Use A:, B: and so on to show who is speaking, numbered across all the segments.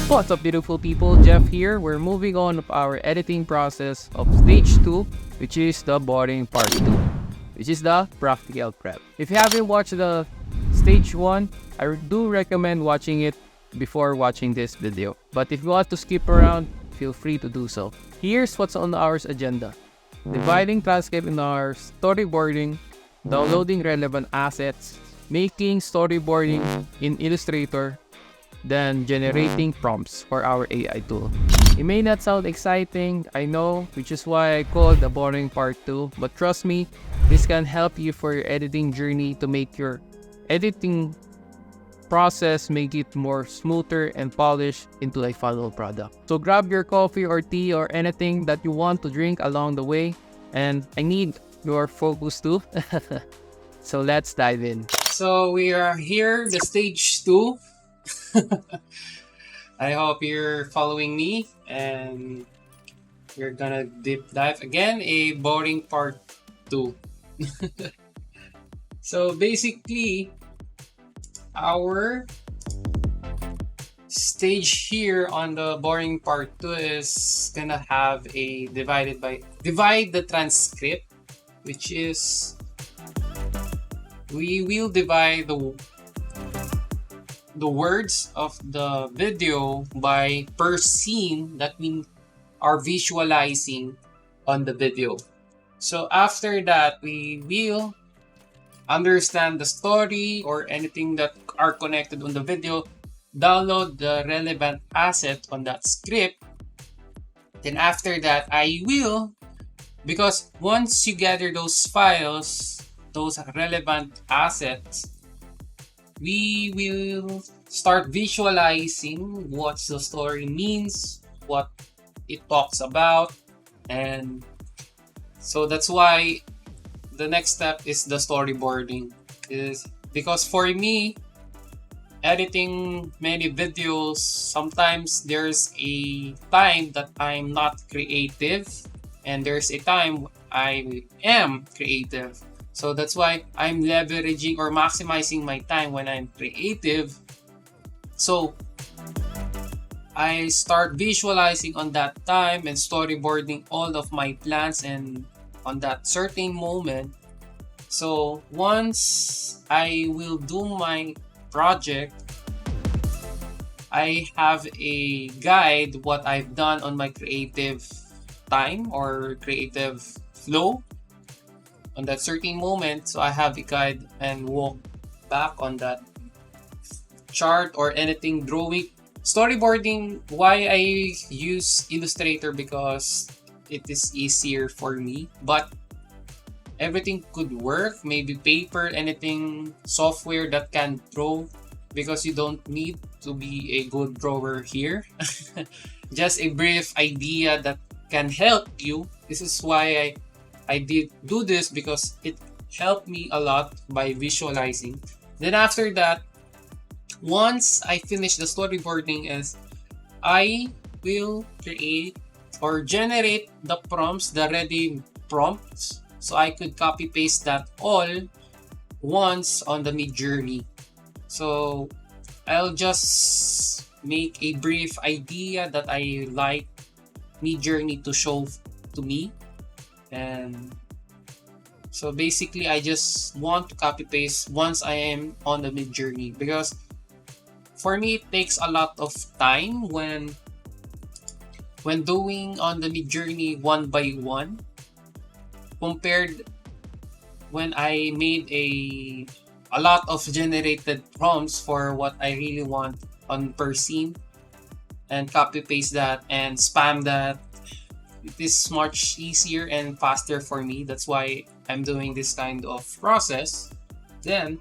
A: What's up, beautiful people? Jeff here. We're moving on with our editing process of stage 2, which is the boring part 2, which is the practical prep. If you haven't watched the stage 1, I do recommend watching it before watching this video. But if you want to skip around, feel free to do so. Here's what's on our agenda. Dividing transcript in our storyboarding, downloading relevant assets, making storyboarding in Illustrator, then generating prompts for our AI tool. It may not sound exciting, I know, which is why I call the boring part 2, but trust me, this can help you for your editing journey to make your editing process, make it more smoother and polished into a final product. So grab your coffee or tea or anything that you want to drink along the way, and I need your focus too. So let's dive in. So we are here, the stage 2. I hope you're following me, and we're gonna deep dive again a boring part 2. So basically, our stage here on the boring part 2 is gonna have a divide the transcript, which is we will divide the words of the video by per scene that we are visualizing on the video. So after that, we will understand the story or anything that are connected on the video, download the relevant asset on that script. Then after that, I will, because once you gather those files, those relevant assets, we will start visualizing what the story means, what it talks about, and so that's why the next step is the storyboarding. Is because for me, editing many videos, sometimes there's a time that I'm not creative, and there's a time I am creative. So that's why I'm leveraging or maximizing my time when I'm creative. So I start visualizing on that time and storyboarding all of my plans and on that certain moment. So once I will do my project, I have a guide what I've done on my creative time or creative flow on that certain moment. So I have a guide and walk back on that chart or anything drawing. Storyboarding, why I use Illustrator, because it is easier for me, but everything could work, maybe paper, anything software that can draw, because you don't need to be a good drawer here. Just a brief idea that can help you. This is why I did do this, because it helped me a lot by visualizing. Then after that, once I finish the storyboarding, is I will create or generate the prompts, the ready prompts, so I could copy paste that all once on the Midjourney. So I'll just make a brief idea that I like Midjourney to show to me. And so basically, I just want to copy paste once I am on the Midjourney, because for me it takes a lot of time when doing on the Midjourney one by one, compared when I made a lot of generated prompts for what I really want on per scene and copy paste that and spam that. It is much easier and faster for me. That's why I'm doing this kind of process. Then,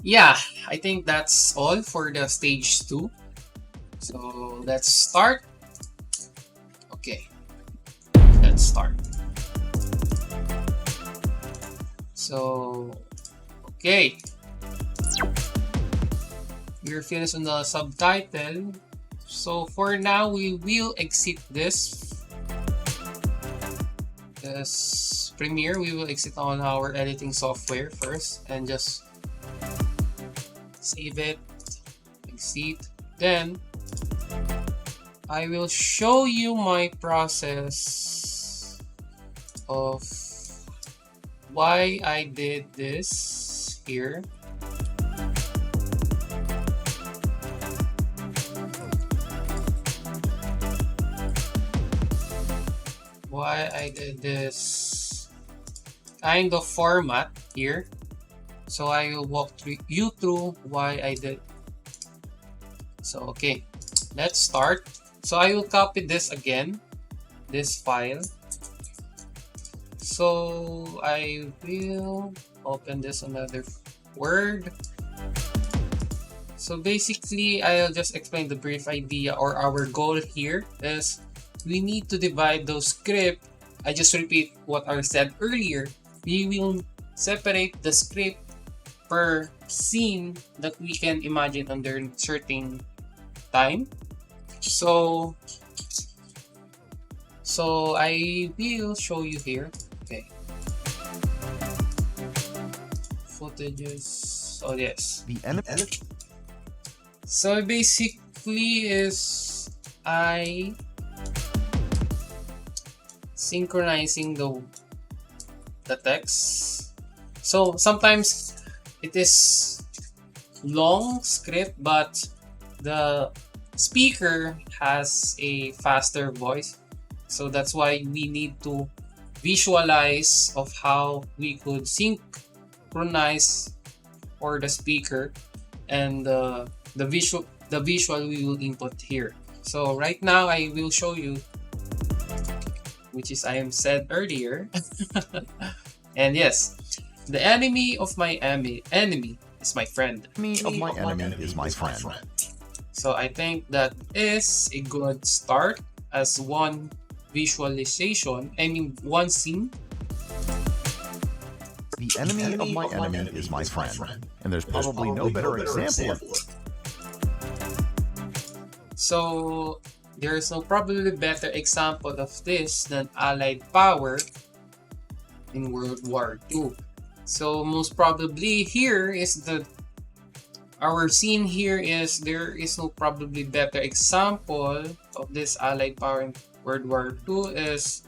A: yeah, I think that's all for the stage 2. So let's start. Okay, let's start. So, okay. We're finished on the subtitle. So for now, we will exit this Premiere. We will exit on our editing software first and just save it, exit. Then I will show you my process of why I did this here. Why I did this kind of format here. So I will walk you through why I did. So okay, let's start. So I will copy this again, this file. So I will open this another Word. So basically, I'll just explain the brief idea, or our goal here is we need to divide those script. I just repeat what I said earlier. We will separate the script per scene that we can imagine under certain time. So I will show you here. Okay. Footages. Oh yes.
B: The enemy.
A: So basically is I synchronizing the text. So sometimes it is long script, but the speaker has a faster voice. So that's why we need to visualize of how we could synchronize for the speaker and the visual we will input here. So right now I will show you, which is I am said earlier. And yes, the enemy of my enemy is my friend.
B: Enemy of my enemy is my friend.
A: So I think that is a good start as one visualization. I mean one scene.
B: The enemy of my enemy is my friend. And there's probably no better example.
A: So there is no probably better example of this than Allied power in World War II. So most probably here is our scene here is there is no probably better example of this Allied power in World War II is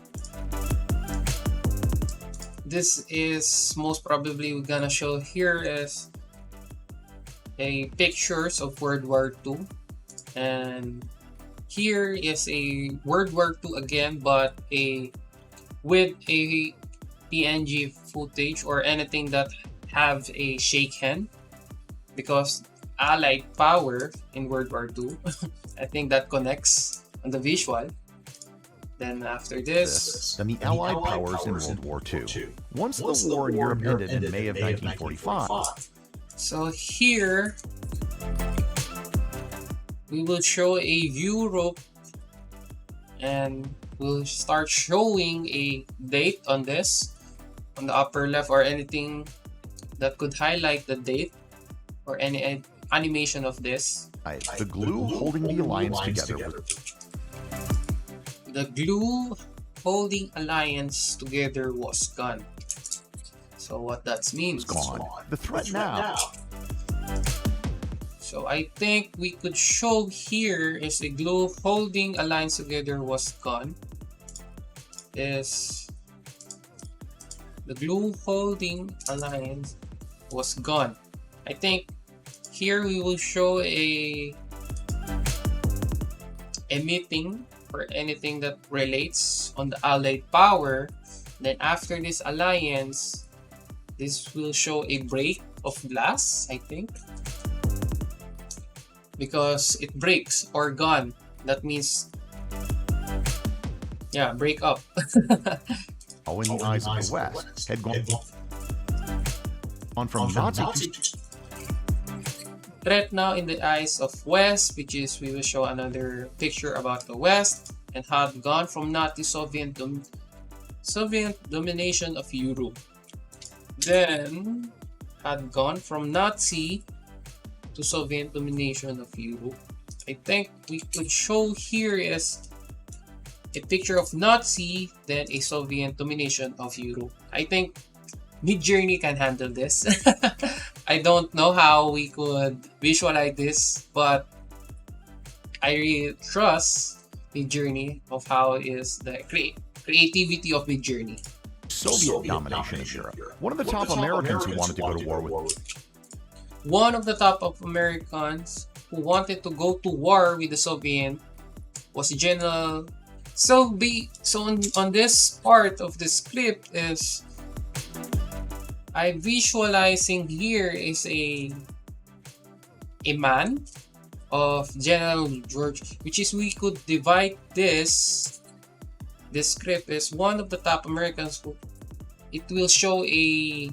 A: this is most probably we're gonna show here is a pictures of World War II, and here is a World War II again, but with a PNG footage or anything that have a shake hand, because Allied power in World War II. I think that connects on the visual. Then after this,
B: Then the Allied powers in World War II. Once the war in Europe ended in May of 1945.
A: so here we will show a Europe, and we'll start showing a date on this on the upper left, or anything that could highlight the date or any animation of this.
B: The glue holding the alliance together was
A: The glue holding alliance together was gone. So what that means?
B: gone. The threat now.
A: So I think we could show here is the glue holding alliance together was gone. Is the glue holding alliance was gone. I think here we will show a meeting or anything that relates on the Allied power. Then after this alliance, this will show a break of glass, I think, because it breaks or gone. That means, yeah, break up.
B: Oh, in the eyes of the West had gone on from Nazi
A: Threat now in the eyes of West, which is we will show another picture about the West, and had gone from Nazi Soviet domination of Europe. Then had gone from Nazi to Soviet domination of Europe. I think we could show here is a picture of Nazi, then a Soviet domination of Europe. I think Midjourney can handle this. I don't know how we could visualize this, but I really trust Midjourney of how is the creativity of Midjourney.
B: Soviet domination of Europe. One of the top Americans who wanted to go to war with.
A: One of the top of Americans who wanted to go to war with the Soviet was General. So on this part of the script is I visualizing here is a man of General George, which is we could divide this script is one of the top Americans who it will show a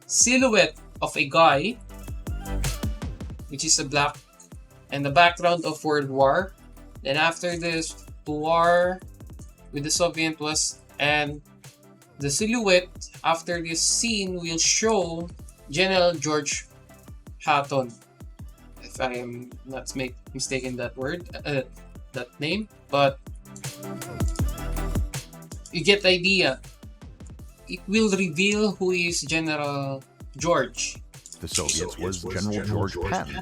A: silhouette of a guy, which is a black, and the background of World War. Then after this, war with the Soviet was, and the silhouette after this scene will show General George Patton, if I am not mistaken that that name, but you get the idea. It will reveal who is General George.
B: The Soviets was General George Patton.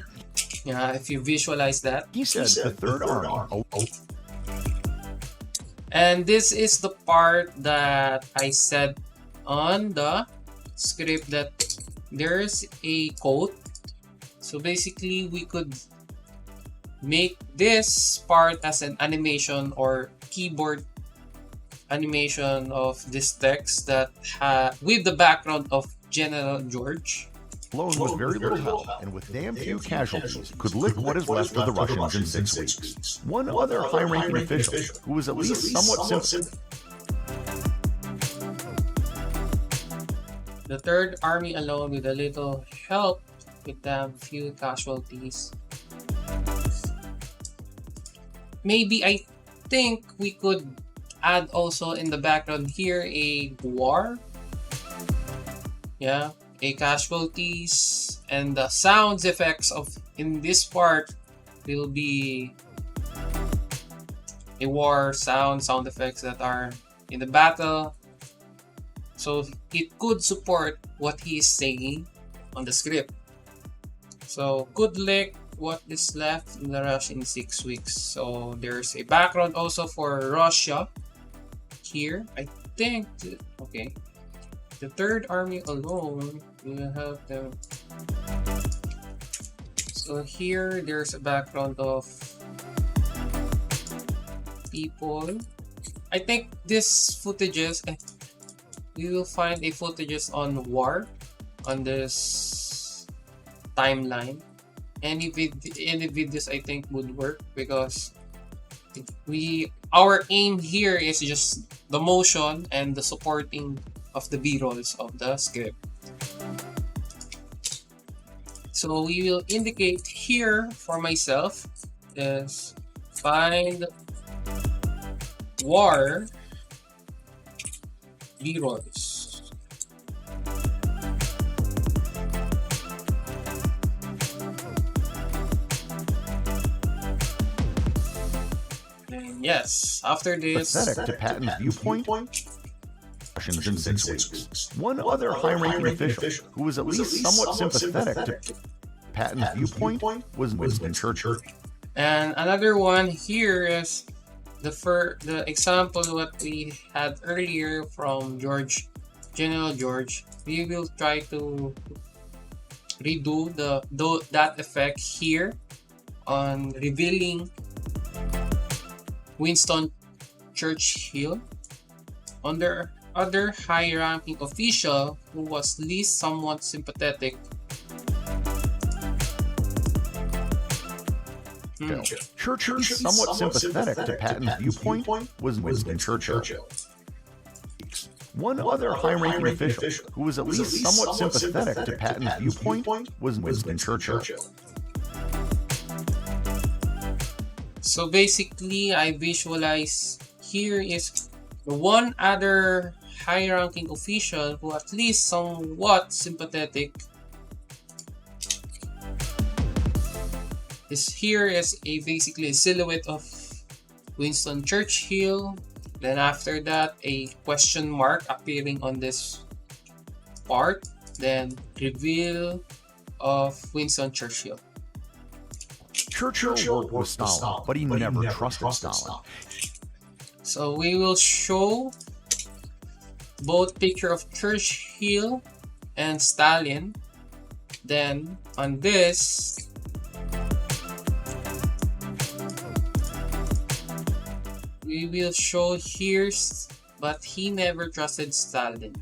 A: Yeah, if you visualize that.
B: He said the Third Army.
A: And this is the part that I said on the script that there's a quote. So basically, we could make this part as an animation or keyboard animation of this text that with the background of General George.
B: Alone with very little help and with damn few casualties, could lick what is left of the Russians in 6 weeks. One other high-ranking official, who was at least somewhat sympathetic.
A: The Third Army alone with a little help with damn few casualties. Maybe I think we could add also in the background here a war. Yeah. A casualties, and the sounds effects of in this part will be a war sound effects that are in the battle, so it could support what he is saying on the script. So good luck what is left in the Russia in 6 weeks. So there's a background also for Russia here, I think. Okay, the Third Army alone will have them. So here there's a background of people. I think this footages, we will find a footages on war on this timeline. Any videos I think would work because our aim here is just the motion and the supporting of the B-rolls of the script. So we will indicate here for myself is find war B-rolls. And yes, after this,
B: Pathetic to Patton's viewpoint. Russians in 6 weeks. One other high-ranking official, who was at least somewhat sympathetic to Patton's viewpoint, was Winston Churchill.
A: And another one here is the example what we had earlier from General George. We will try to redo that effect here on revealing Winston Churchill under other high-ranking official who was least somewhat sympathetic.
B: Churchill's somewhat sympathetic to Patton's viewpoint was Winston Churchill. One other high-ranking official who was at least somewhat sympathetic to Patton's viewpoint was Winston Churchill.
A: So basically, I visualize here is the one other high-ranking official who at least somewhat sympathetic. Here is basically a silhouette of Winston Churchill. Then after that, a question mark appearing on this part. Then reveal of Winston Churchill.
B: Churchill worked with Stalin, but he never trusted Stalin.
A: So we will show both picture of Churchill and Stalin. Then on this, we will show here, but he never trusted Stalin.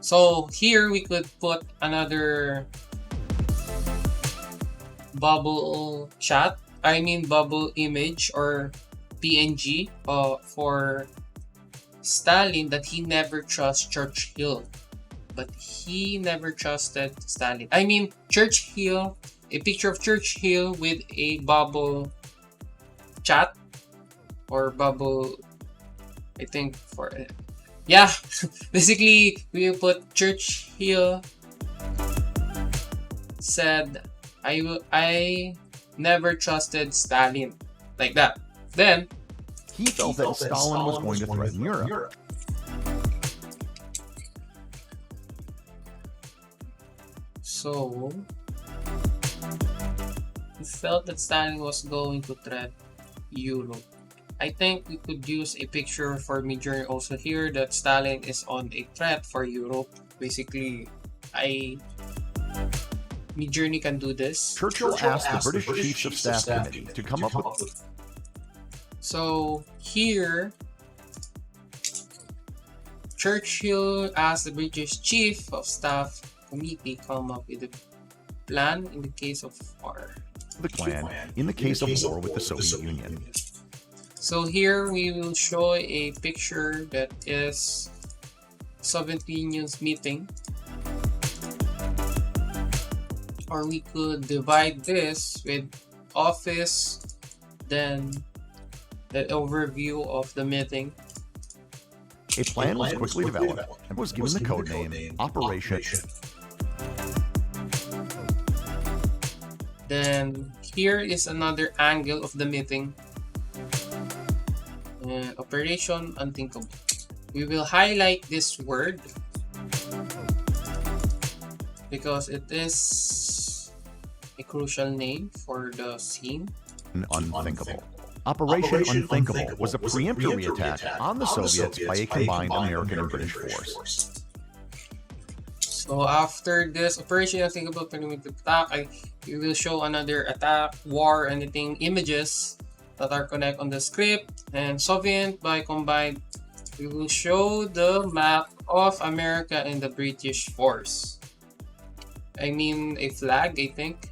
A: So here we could put another bubble chat, bubble image or PNG for Stalin, that he never trusts Churchill, but he never trusted Stalin. Churchill, a picture of Churchill with a bubble chat or bubble, I think for it. Yeah, basically we will put Churchill said, I never trusted Stalin, like that. Then
B: he felt that Stalin was going to threaten Europe.
A: So he felt that Stalin was going to threaten Europe. I think we could use a picture for Midjourney also here that Stalin is on a threat for Europe. Basically, Midjourney can do this.
B: Churchill asked the British Chiefs of Staff Committee to come up with.
A: So here, Churchill asked the British Chief of Staff Committee come up with a plan in the case of war.
B: The plan in the case of war with the Soviet Union.
A: So here we will show a picture that is Soviet Union's meeting. Or we could divide this with office, then the overview of the meeting.
B: A plan was quickly developed and was given the code name Operation.
A: Then here is another angle of the meeting. Operation Unthinkable. We will highlight this word because it is a crucial name for the scene.
B: Unthinkable. Operation Unthinkable was a preemptory attack on the Soviets by a combined American and British force.
A: So after this Operation Unthinkable perimeter attack, we will show another attack, war, anything, images that are connected on the script, and Soviet by combined. We will show the map of America and the British force. A flag, I think.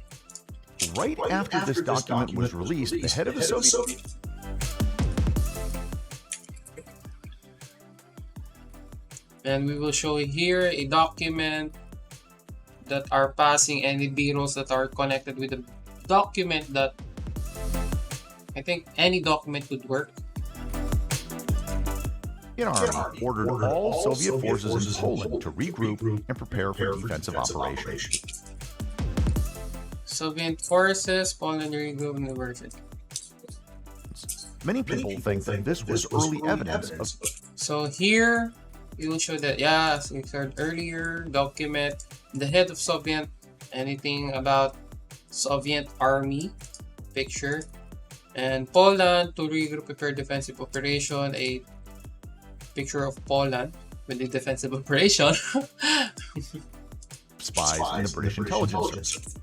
B: Right after this document was released, the head of the Soviet.
A: And we will show here a document that are passing any bureaus that are connected with the document that I think any document could work.
B: An army ordered all Soviet forces in Poland to regroup and prepare for defensive operations.
A: Soviet forces, Poland regroup university.
B: Many people think that this was early evidence of.
A: So here we will show that, as we said earlier, document the head of Soviet, anything about Soviet army, picture, and Poland to regroup, prepare defensive operation, a picture of Poland with the defensive operation.
B: Spies in the British intelligence service.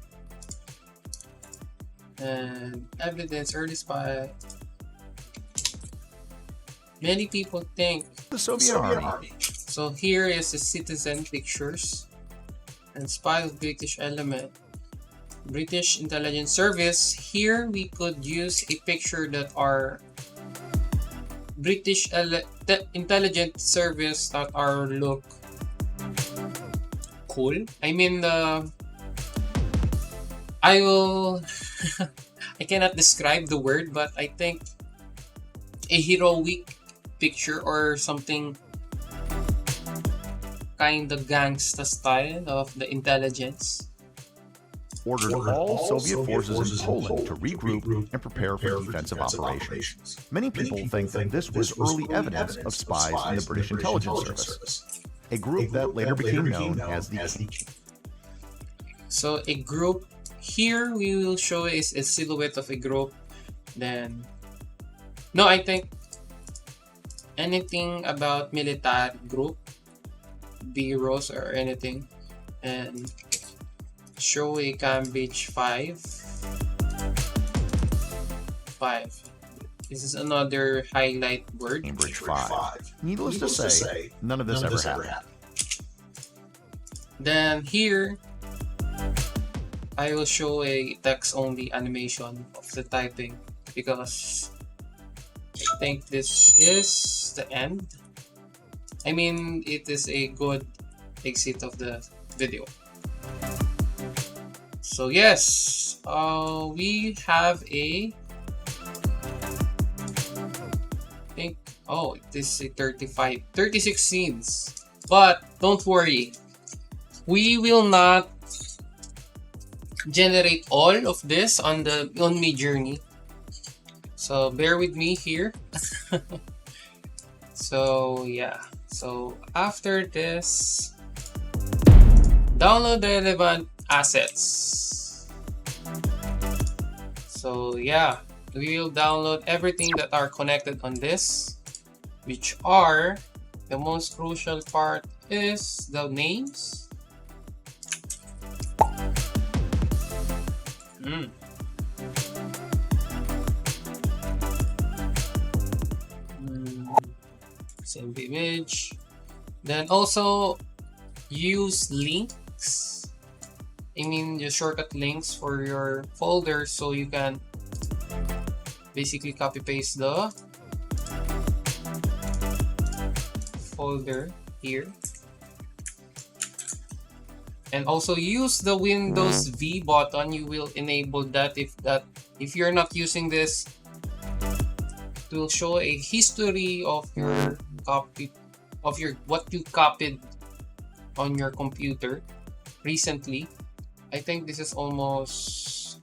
A: And evidence, early spy. Many people think
B: the Soviet Army.
A: So here is the citizen pictures and spy of British element. British intelligence service. Here we could use a picture that are British intelligence service that are look cool. I will I cannot describe the word, but I think a heroic picture or something kind of gangsta style of the intelligence.
B: Ordered all Soviet forces in Poland to regroup and prepare for defensive operations. Many people think that this was early evidence of spies in the British intelligence service, a group that later became known as the.
A: So a group here we will show is a silhouette of a group. Then no, I think anything about military group, bureaus or anything, and show a Cambridge 5. This is another highlight word.
B: Cambridge 5. Needless to say, none of this ever happened.
A: Then here, I will show a text-only animation of the typing because I think this is the end. I mean, it is a good exit of the video. So yes, we have a, I think, oh, this is a 36 scenes. But don't worry, we will not generate all of this on Midjourney. So bear with me here. So yeah, so after this, download the relevant assets. So yeah, we will download everything that are connected on this, which are the most crucial part is the names. Save image. Then also use links. I mean the shortcut links for your folder so you can basically copy paste the folder here. And also use the Windows V button. You will enable that if you're not using this, it will show a history of your copy of what you copied on your computer recently. I think this is almost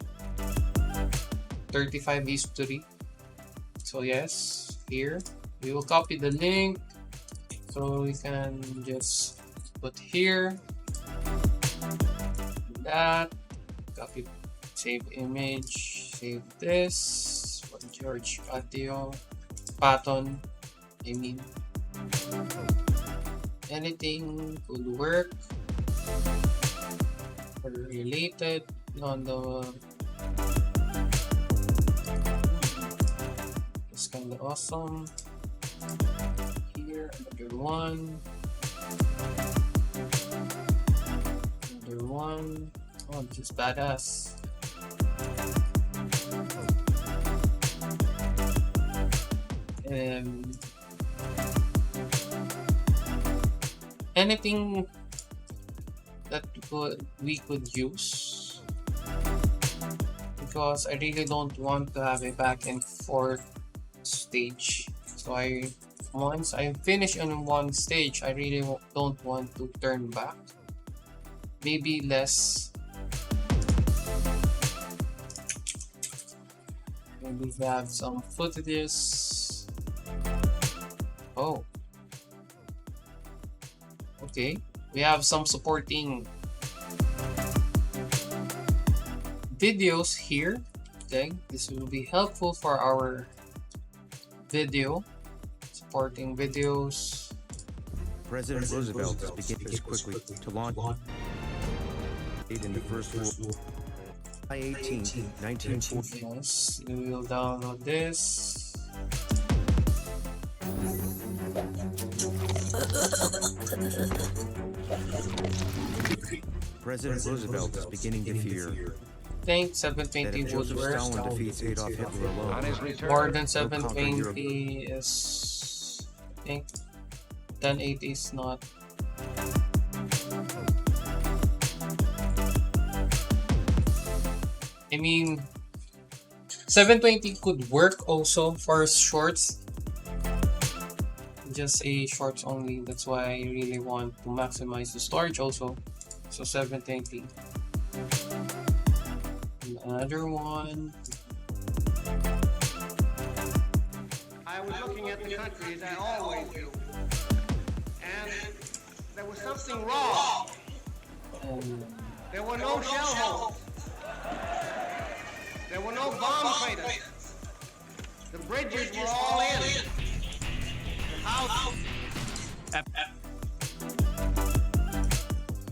A: 35 history. So yes, here we will copy the link. So we can just put here that, copy, save image, save this for George Patton. I mean, anything could work or related on the. It's kind of awesome. Here, another one. Another one. Oh, this is badass. Anything that we could use, because I really don't want to have a back and forth stage. So once I finish on one stage, I really don't want to turn back. Maybe less. Maybe we have some footages. Oh. Okay, we have some supporting videos here. Okay, this will be helpful for our video, supporting videos.
C: President Roosevelt is beginning quickly to launch in the First World War. July 18, 1940.
A: Yes, we will download this.
C: President Roosevelt is beginning to fear
A: I think 720 would work.
C: Stalin defeats Adolf Hitler alone.
A: More than 720 is, I think 1080 is not. I mean, 720 could work also for shorts. Just a shorts only. That's why I really want to maximize the storage also. So 720. Another one.
D: I was looking at the country as I always do, and there was something wrong. There were no shell holes. There were no bomb craters. The bridges were all in. The house.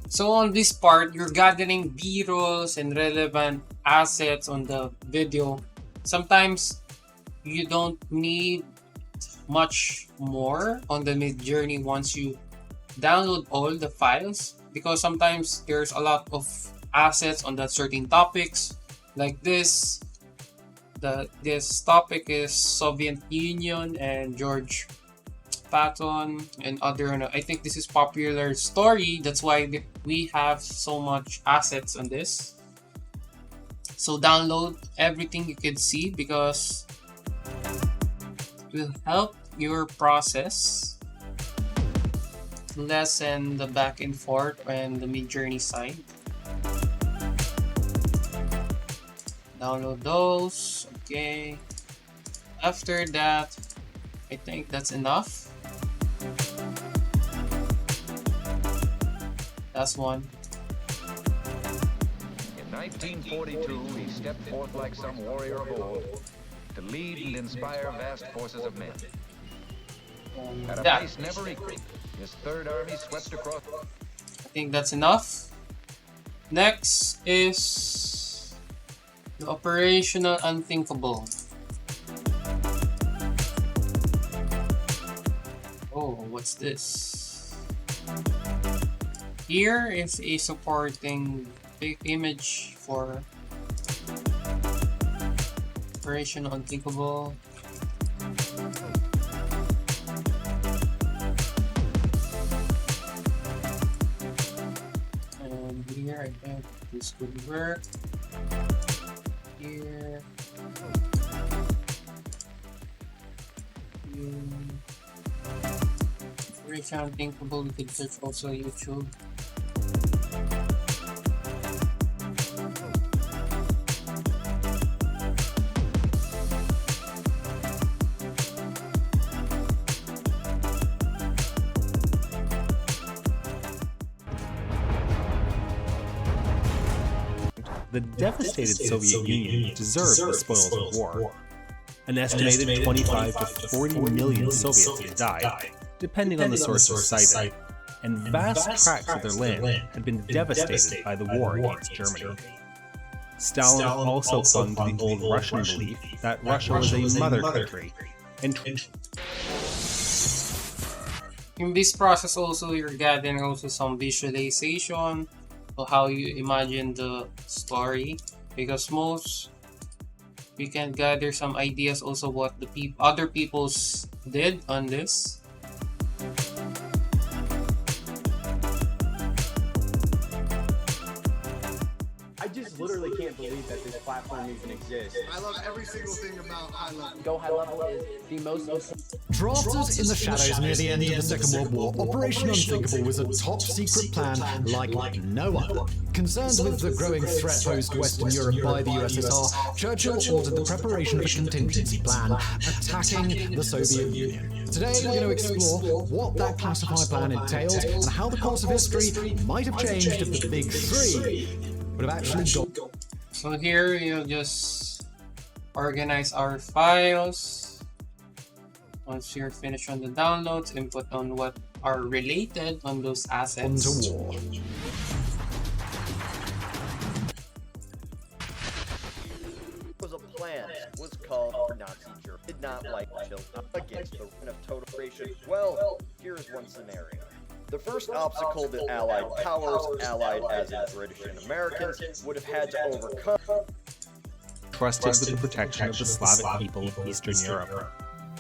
A: So on this part, you're gathering B-rolls and relevant assets on the video. Sometimes you don't need much more on the Midjourney once you download all the files, because sometimes there's a lot of assets on that certain topics. Like this topic is Soviet Union and George Patton and other, I think this is popular story, that's why we have so much assets on this. So download everything you can see, because it will help your process lessen the back and forth and the Midjourney side. Download those. Okay, after that, I think that's enough. That's one.
E: In 1942, he stepped forth like some warrior of old to lead and inspire vast forces of men. At a pace never equaled, his Third Army swept across.
A: I think that's enough. Next is the operational unthinkable. Oh, what's this? Here is a supporting image for operational unthinkable. And here I think this could work. Here. Operational unthinkable, you could search also YouTube.
F: The devastated Soviet Union deserved the spoils of war. An estimated 25 to 40 million Soviets had died, depending on the sources cited, and vast tracts of their land had been devastated by the war against Germany. Stalin also clung to the old Russian belief that Russia was a mother country, and
A: in this process also you're gathering also some visualization of how you imagine the story, because we can gather some ideas also what the other peoples did on this.
G: I just literally can't believe that this platform even exists.
H: I love every single thing about High Level.
G: Go High Level is the most...
I: Drafted in the shadows near the end of the Second World War, Operation Unthinkable was a top-secret plan like no other. Concerned with the growing threat posed to Western Europe by the USSR, Churchill ordered the preparation of a contingency plan attacking the Soviet Union. Today we're going to explore what that classified plan entailed and how the course of history might have changed if the Big Three would have actually got...
A: So here you'll just organize our files. Once you're finished on the downloads, input on what are related on those assets.
I: Onto war.
J: Was a plan was called for Nazi Germany. Did not like Chile against the run of total. Well, here's one scenario. The first obstacle that Allied powers, allied as in British and Americans, would have had to overcome.
F: trusted with the protection of the Slavic people of Eastern Europe.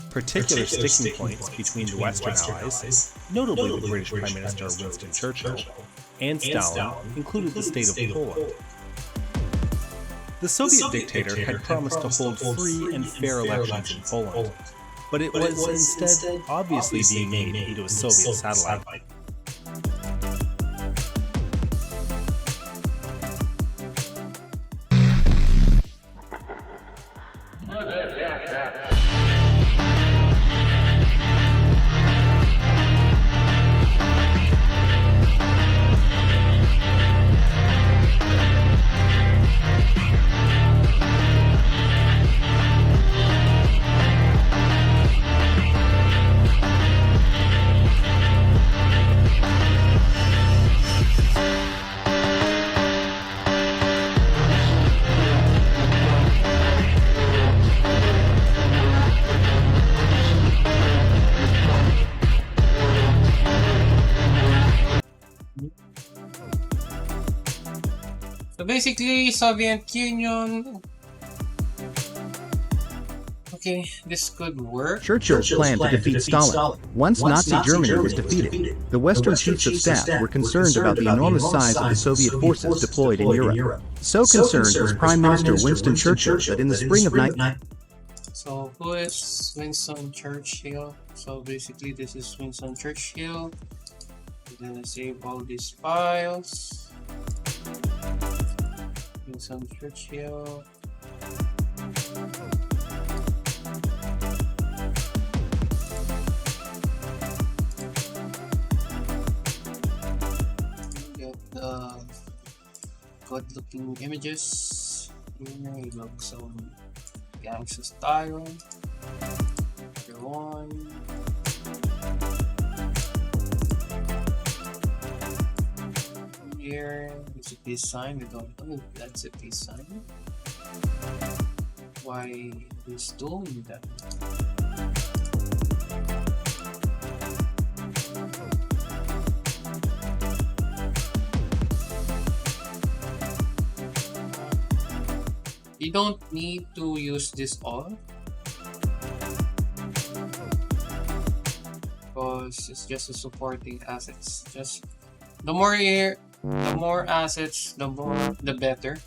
F: Particular sticking points between the Western Allies, notably the British Prime Minister Winston Churchill, and Stalin, included the state of Poland. The Soviet dictator had promised to hold free and fair elections in Poland, but it was instead obviously being made into a Soviet satellite.
A: So basically, Soviet Union. Okay, this could work.
C: Churchill's plan to defeat Stalin. Once Nazi Germany was defeated, the Western chiefs of staff were concerned about the enormous size of the Soviet forces deployed in Europe. So concerned was Prime Minister Winston Churchill that in the spring of
A: So who is Winston Churchill? So basically this is Winston Churchill. I'm gonna save all these files. Winston Churchill. Get the good-looking images. Here we look some gangster style. Everyone. Here is a design. We don't know if that's a design. Why is doing that? You don't need to use this all because it's just a supporting assets. Just the more here, the more assets, the better.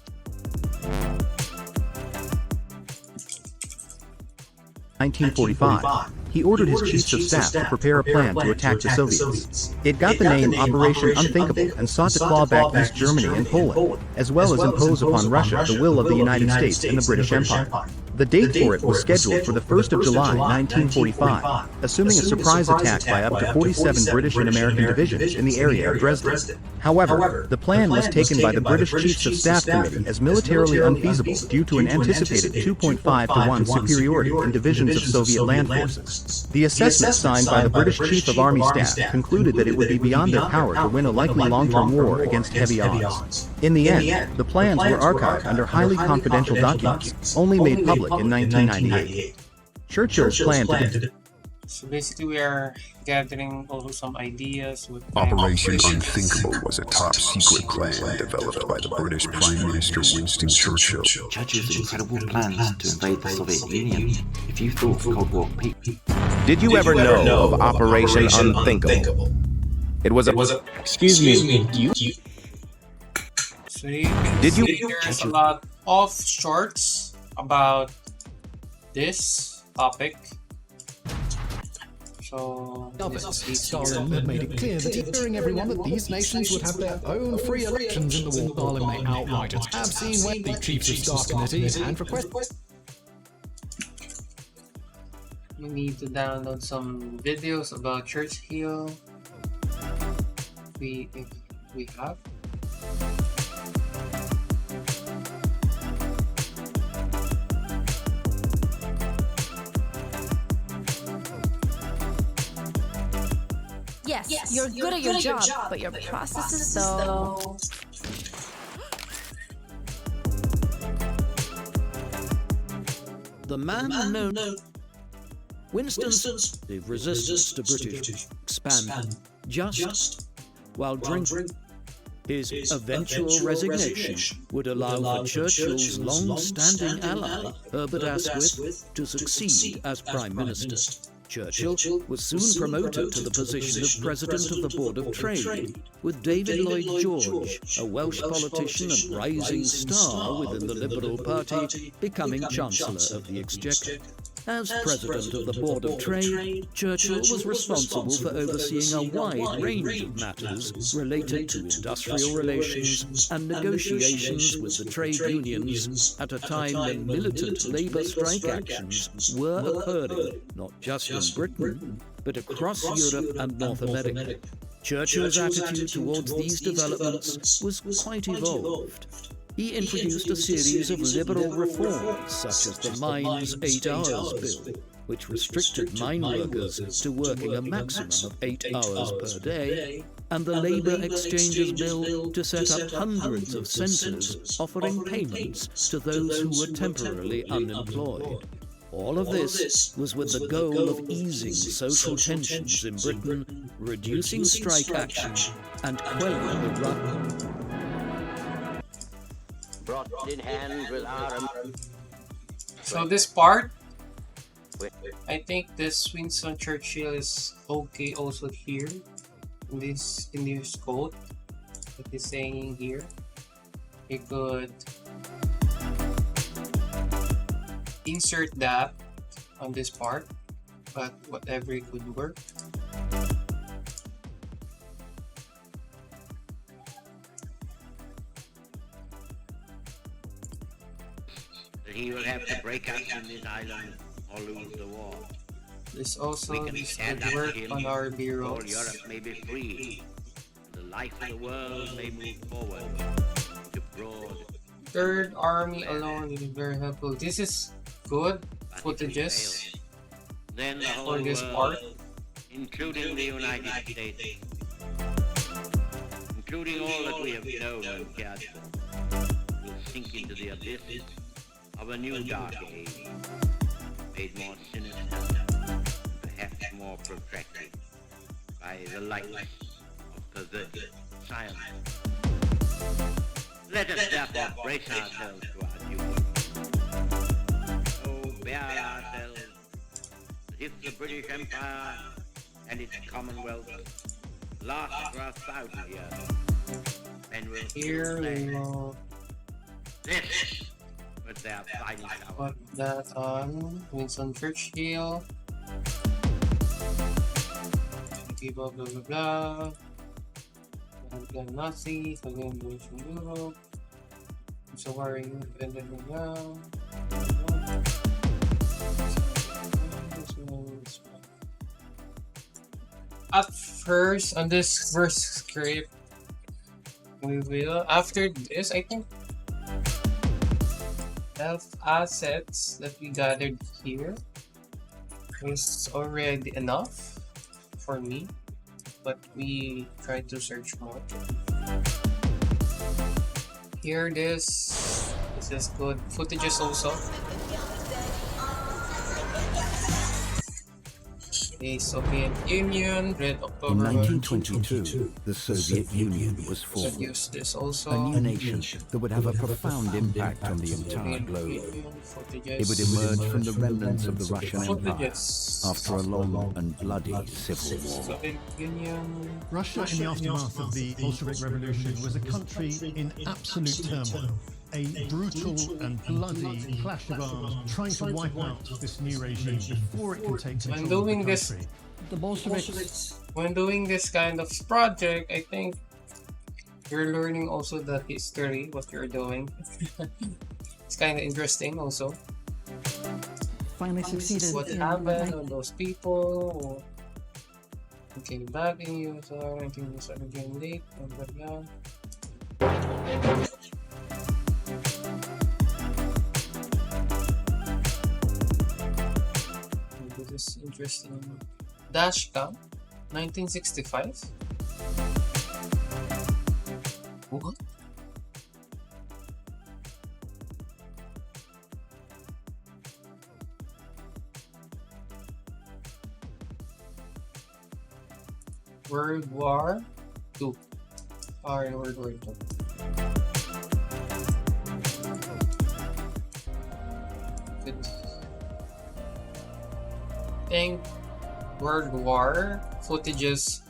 C: In 1945, he ordered his chiefs of staff to prepare a plan to attack the Soviets. It got the name Operation Unthinkable and sought to claw back East Germany and Poland, as well as impose upon Russia the will of the United States and the British Empire. The date for it was scheduled for the 1st of July, 1945, assuming a surprise attack by up to 47 British and American divisions in the area of Dresden. However, the plan was taken by the British Chiefs of Staff Committee as militarily unfeasible due to an anticipated 2.5 to 1 superiority in divisions of Soviet land forces. The assessment signed by the British Chief of Army Staff concluded that it would be beyond their power to win a likely long-term war against heavy odds. In the end, the plans were archived under highly confidential documents, only made public in 1998. Churchill's plan to...
A: So basically we are gathering also some ideas with
K: Operation Unthinkable was a top-secret plan developed by the British Prime Minister Winston Churchill.
L: Churchill's incredible plans to invade the Soviet Union. If you thought the Cold War peaked...
M: Did you ever know of Operation Unthinkable? It was a... Excuse me, you?
A: So you can see there's a lot of shorts about this topic. So
I: Stalin had made it clear that assuring everyone that these nations would have their own free elections in the war. Stalin may outright have seen when the Chiefs of Staff Committee and request.
A: You need to download some videos about Churchill. If we have.
N: Yes, you're good at your job, but your processes though...
O: The man known Winston's resistance to British expand just while drinking. His eventual resignation would allow for Churchill's long-standing ally, Herbert Asquith, to succeed as Prime Minister. Churchill was soon promoted to the position of President of the Board of Trade, with David Lloyd George, a Welsh politician and rising star within the Liberal Party, becoming Chancellor of the Exchequer. As President of the Board of Trade, Churchill was responsible for overseeing a wide range of matters related to industrial relations and negotiations with the trade unions at a time when militant labour strike actions were occurring, not just in Britain, but across Europe and North America. Churchill's attitude towards these developments was quite evolved. He introduced a series of liberal reforms, such as the Mines 8 Hours Bill, which restricted mine workers to working a maximum of 8 hours per day, and the Labour Exchanges Bill to set up hundreds of centres offering payments to those who were temporarily unemployed. All of this was with the goal of easing social tensions in Britain, reducing strike action, and quelling the run.
P: brought in hand with our...
A: So this part, I think this Winston Churchill is okay also here in this quote that he's saying here. We could insert that on this part, but whatever it could work.
P: He will have to break us in this island or lose the war.
A: This also
P: We can
A: this
P: stand
A: could
P: up
A: work
P: to him.
A: on our
P: All
A: bureaus.
P: Europe may be free. The life of the world may move forward to broad.
A: Third Army alone is very helpful. This is good footages
P: Then the whole
A: for this
P: world,
A: part.
P: including the United States, including all that we have known and cared for, will sink into the abyss of a new dark age, made more sinister, perhaps more protracted, by the light of perverted science. Let us therefore brace ourselves to our duty. Oh, bear ourselves as if the British Empire and its Commonwealth last for 1,000 years, and will
A: Here we will
P: this was their fighting power.
A: put that on Winston Churchill. Okay, blah blah blah blah. Again, Nazis, again, British in Europe. So where are you? Blah blah blah. At first, on this first script, we will, after this, I think, health assets that we gathered here is already enough for me, but we try to search more. Here, this is good footages also. The Soviet Union, Red
C: In
A: October.
C: 1922, the Soviet Union was formed.
A: Use this also.
C: A new nation that would have a profound impact on the entire globe. It would emerge from the remnants of the Russian Empire after a long and bloody civil war.
A: Soviet Union.
Q: Russia, in the aftermath of the Bolshevik Revolution, was a country in absolute turmoil. A brutal and bloody clash of arms trying to wipe out this new regime before it can take control
A: When doing
Q: of the
A: this,
Q: country.
A: the Bolsheviks. When doing this kind of project, I think you're learning also the history, what you're doing. It's kind of interesting also.
R: Finally succeeded.
A: What happened on those people? Okay, back in USSR, 1917 late, blah blah blah. This is interesting. Dashcam, 1965. What? World War II. World War II. Think World War footages.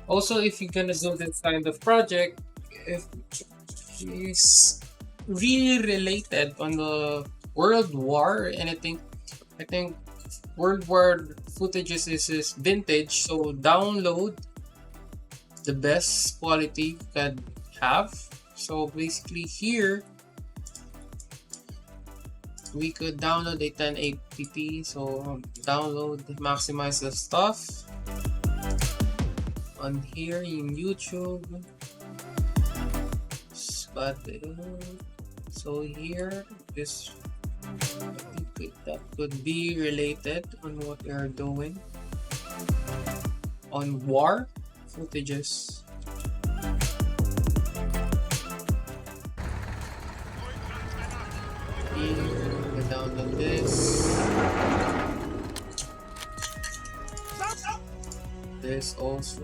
A: Also, if you're gonna do this kind of project, if it's really related on the World War, and I think World War footages is vintage, so download the best quality you can have. So basically here we could download a 1080p, so download, maximize the stuff on here in YouTube. But so here this, I think that could be related on what we are doing on war footages. Here, we download this. This also.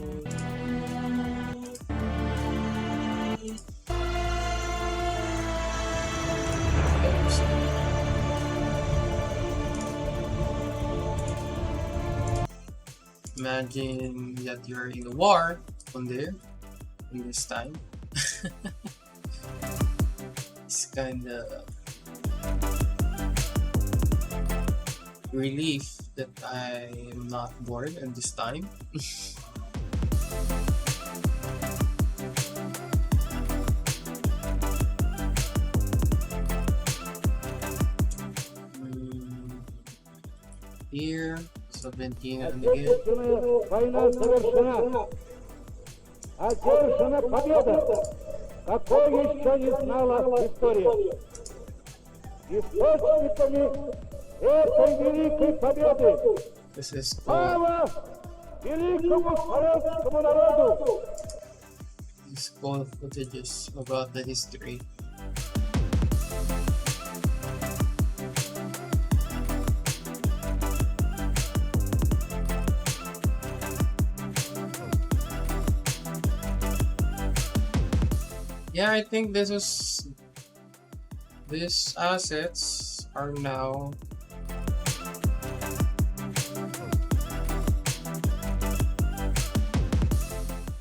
A: imagine that you're in a war on there in this time. It's kind of relief that I am not bored at this time. Here, 17 and again.
S: Война совершена. Одержана победа. Какой еще не знала история. Источниками этой великой победы.
A: This is
S: Слава великому славянскому народу.
A: These called footages about the history. Yeah, I think these assets are now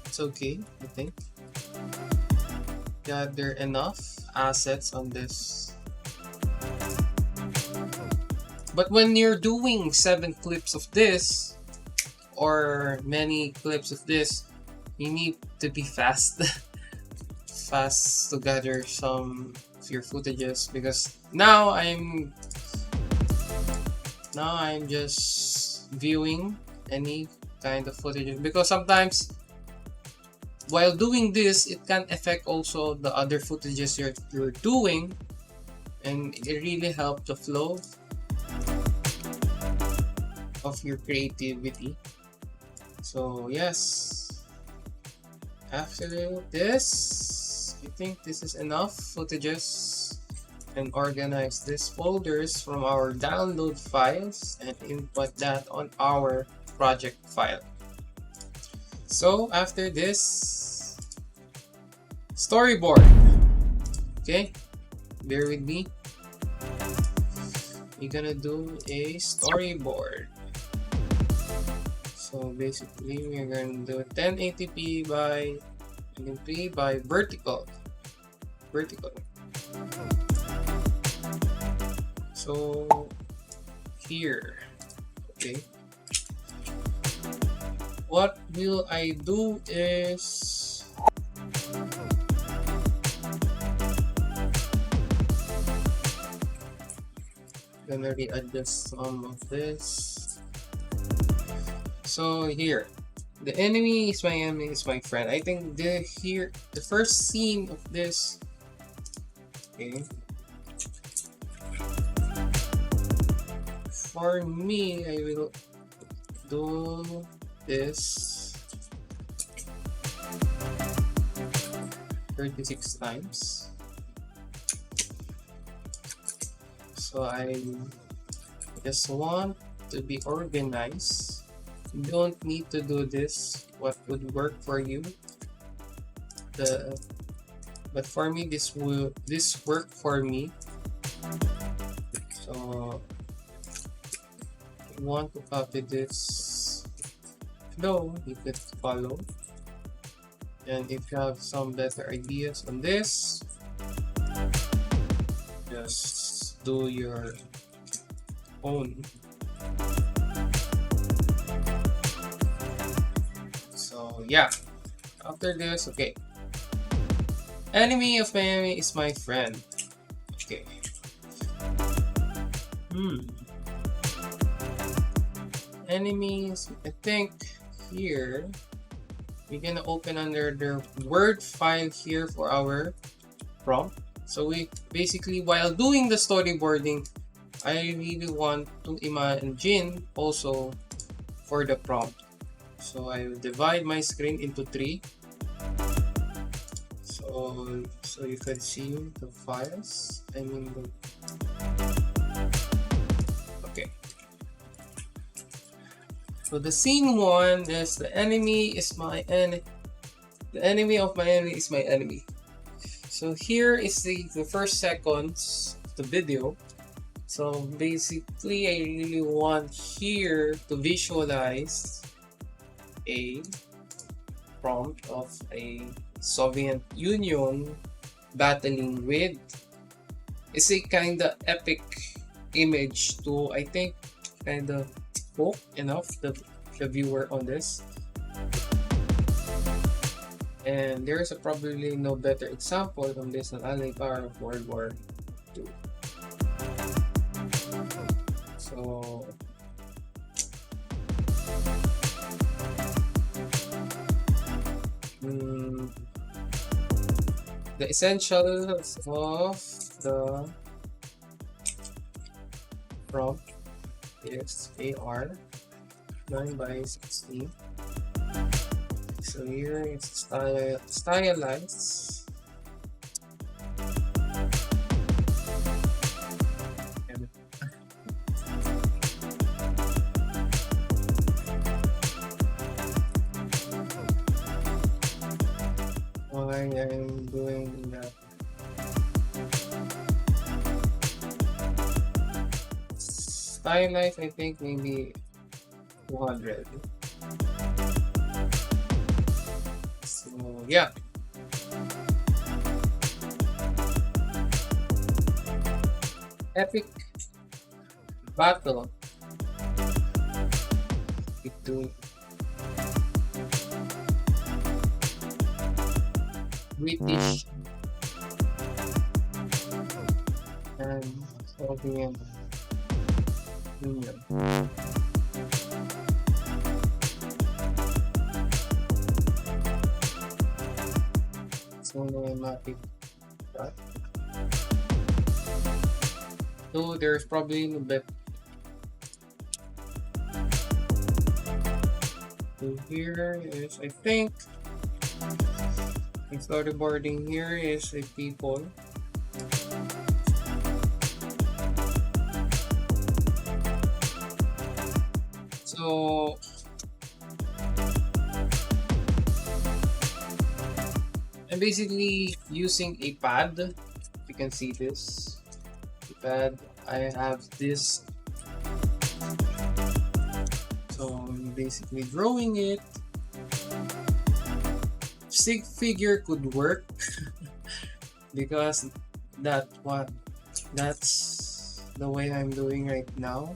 A: it's okay, I think. Yeah, there are enough assets on this. But when you're doing 7 clips of this or many clips of this, you need to be fast. Fast to gather some of your footages, because now I'm just viewing any kind of footage, because sometimes while doing this it can affect also the other footages you're doing, and it really helps the flow of your creativity. So yes, after this I think this is enough footages, and organize these folders from our download files and input that on our project file. So after this, storyboard. Okay, bear with me. We're gonna do a storyboard. So basically we're gonna do 1080p by 1080p by vertical. So here, okay, what will I do is gonna readjust some of this. So here, the enemy is my enemy is my friend. I think the first scene of this, okay, for me I will do this 36 times. So I just want to be organized. You don't need to do this. What would work for you? But for me, this work for me. So if you want to copy this flow, you could follow. And if you have some better ideas on this, just do your own. So yeah, after this, okay, enemy of my enemy is my friend. Okay. Enemies, I think here we're gonna open under the word file here for our prompt. So we basically, while doing the storyboarding, I really want to imagine also for the prompt. So I will divide my screen into 3. So you can see the files. Okay. So the scene 1 is the enemy is my enemy. The enemy of my enemy is my enemy. So here is the first seconds of the video. So basically I really want here to visualize a prompt of a Soviet Union battling with. It's a kind of epic image to, I think, kind of hook enough the viewer on this. And there's probably no better example on this than Allied Power of World War II. So the essentials of the prompt is AR 9:16. So here it's stylized. Why I'm doing that? Stylized, I think maybe 200. So yeah. Epic battle between British and Soviet Union. Cinematic shot. So there's probably no bet. So here is, I think, the storyboarding here is a people. So I'm basically using a pad. You can see this pad. I have this. So I'm basically drawing it. Stick figure could work because that's the way I'm doing right now.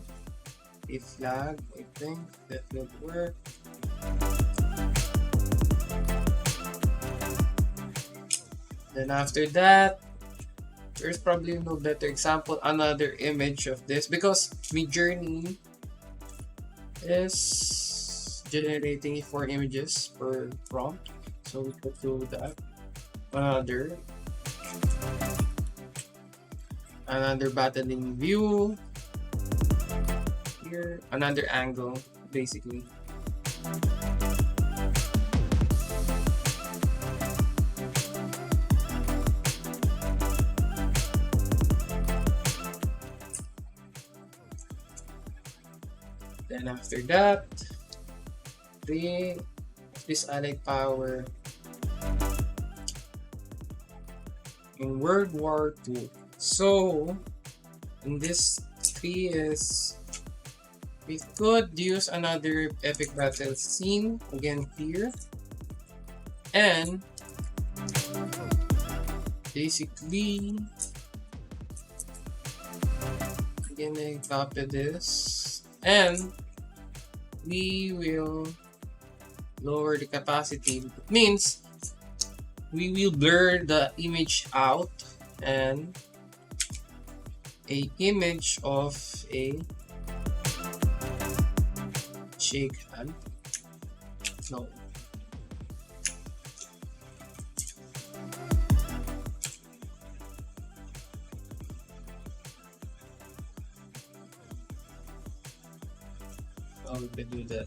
A: A flag, I think that would work. Then after that, there's probably no better example, another image of this, because Midjourney is generating 4 images per prompt. So we could do that. Another battling view. Here, another angle, basically. Then after that, this Allied power in World War II. So in this 3 is we could use another epic battle scene again here, and basically again I copy this and we will lower the capacity. It means we will blur the image out and a image of a shake hand. No. Oh, we can do that.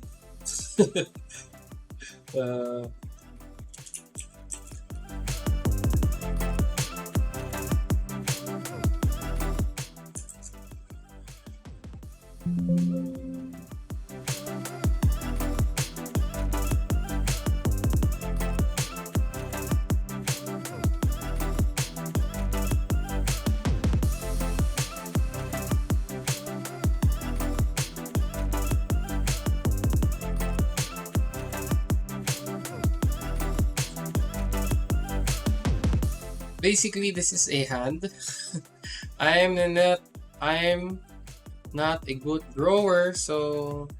A: basically this is a hand. I am not a good drawer, so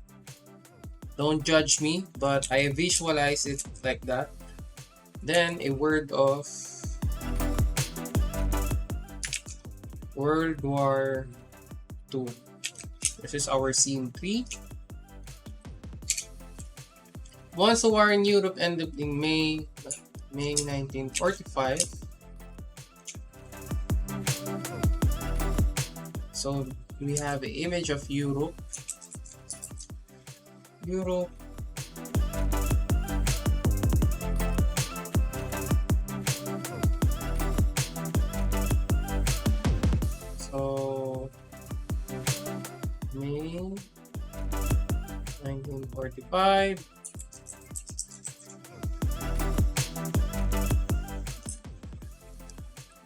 A: don't judge me, but I visualize it like that. Then a World War II. This is our scene 3. Once the war in Europe ended in May 1945. So we have an image of Europe. So May 1945.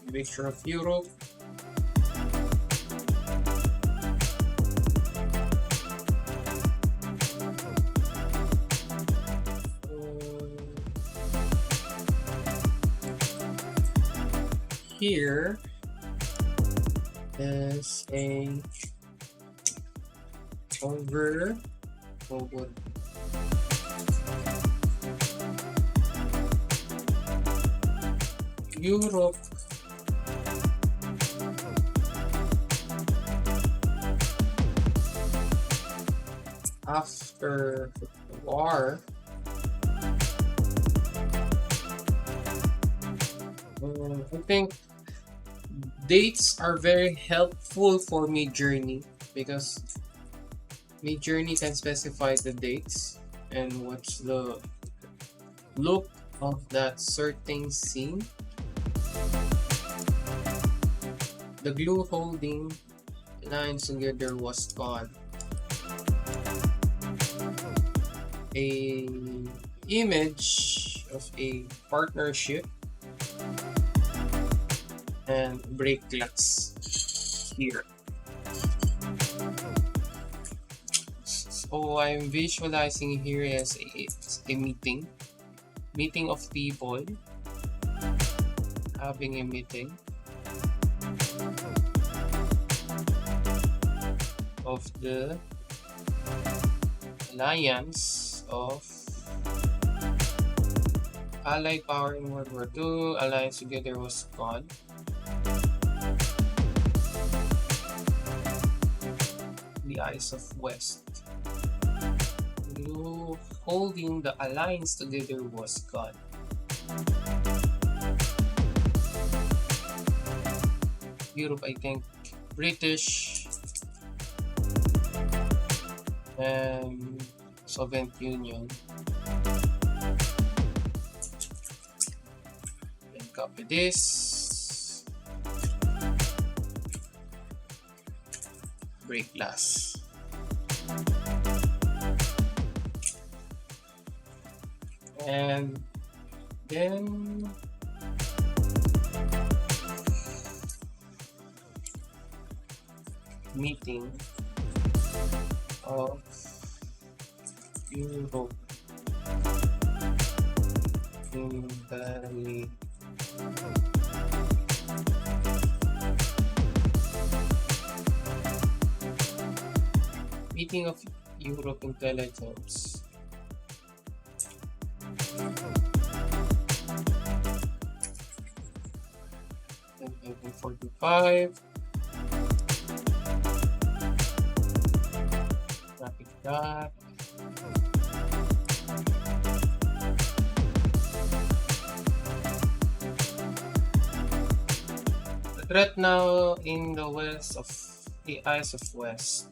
A: Picture of Europe. Here is a over Europe after the war. I think dates are very helpful for Midjourney because Midjourney can specify the dates and what's the look of that certain scene. The glue holding lines together was gone. A image of a partnership and break glass here. So I'm visualizing here as a meeting of people having a meeting of the alliance of Allied power in World War II. Alliance together was gone. The eyes of West. You holding the alliance together was gone. Europe, I think British and Soviet Union. Then copy this. Break glass. And then meeting of Europe in the meeting of Europe intelligence. 1945. Graphic dot. The threat now in the west of the eyes of West.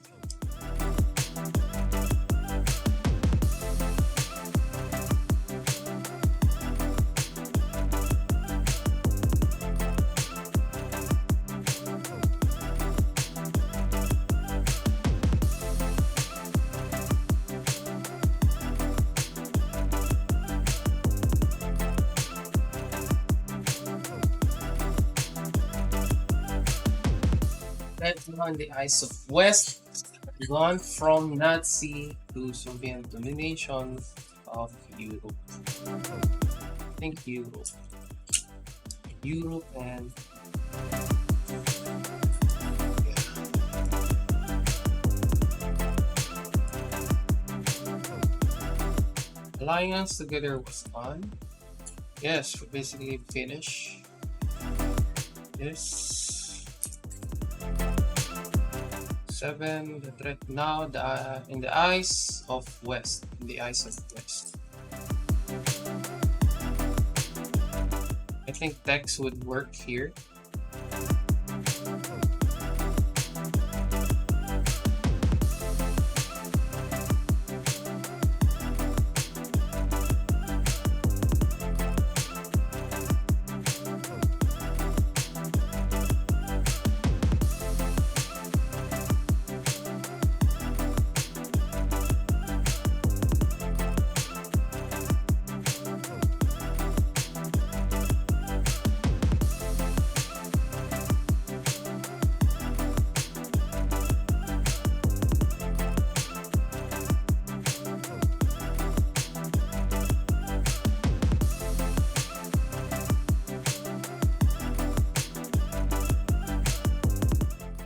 A: On the eyes of West, gone from Nazi to Soviet domination of Europe. Thank you. Europe and Alliance together was fun. Yes, we're basically finish. Yes. 7. The threat now in the eyes of West. In the eyes of West. I think text would work here.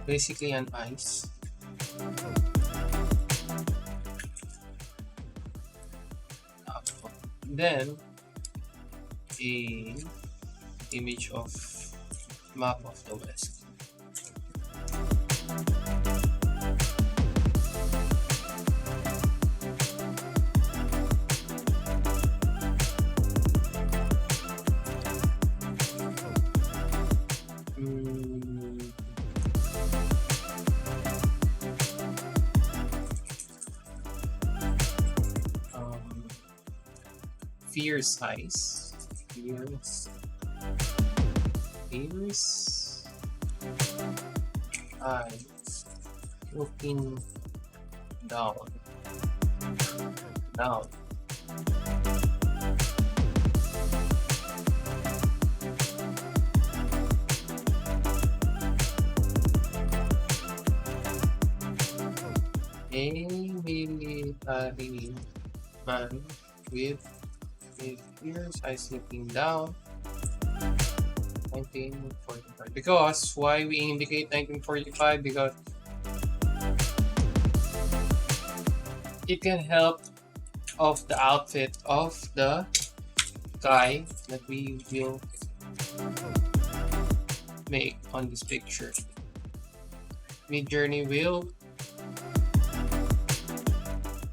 A: Basically an ice. Then a image of map of the West. Fierce eyes. Fierce eyes. Looking down. Down. A military man with fierce eyes looking down. 1945. Because why we indicate 1945? Because it can help of the outfit of the guy that we will make on this picture. Midjourney will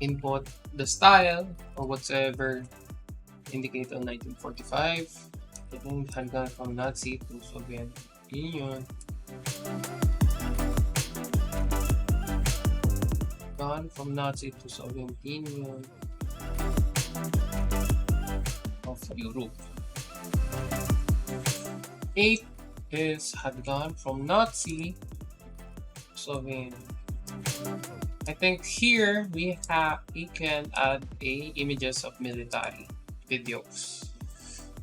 A: input the style or whatever indicate on 1945. I think had gone from Nazi to Soviet Union. Gone from Nazi to Soviet Union of Europe. 8 is had gone from Nazi to Soviet. I think here we can add images of military videos,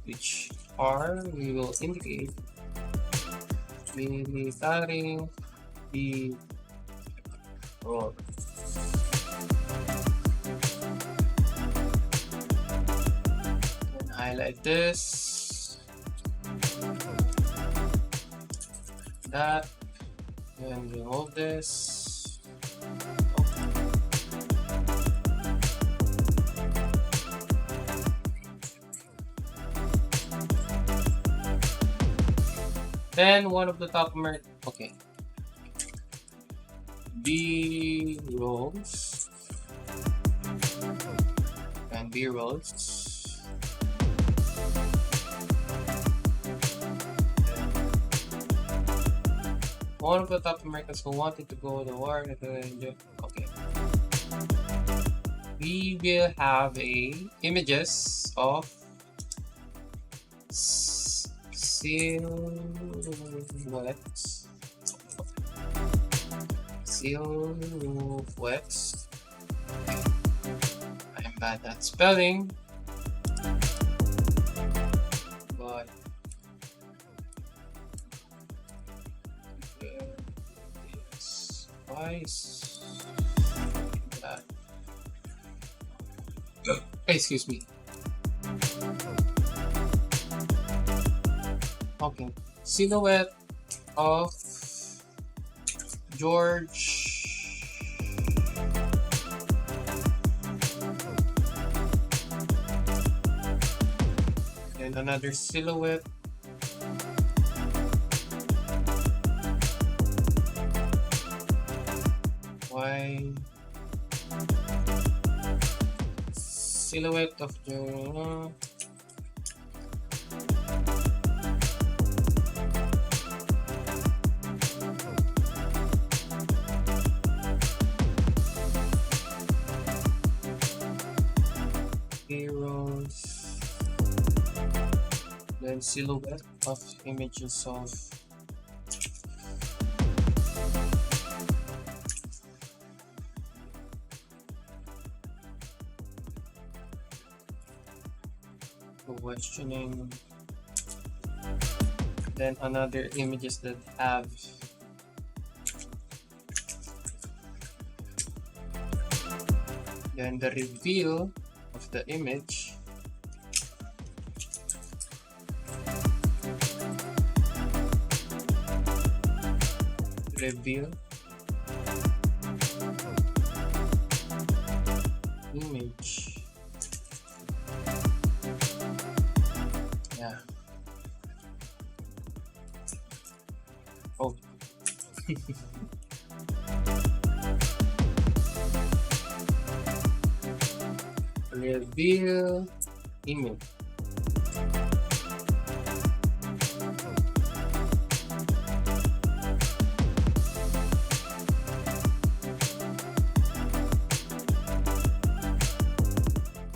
A: which are we will indicate military roll. And highlight this, that, and remove this. Then one of the top okay. B rolls and B rolls. One of the top Americans who wanted to go to the war. Okay. We will have images of silhouettes. Silhouettes. I'm bad at spelling, but yes. Why is that? Hey, excuse me. Okay, silhouette of George. And another silhouette. Why? Silhouette of the heroes, then silhouette of images of questioning, then another images that have then the reveal of the image, reveal image. Yeah. Oh. Reveal image.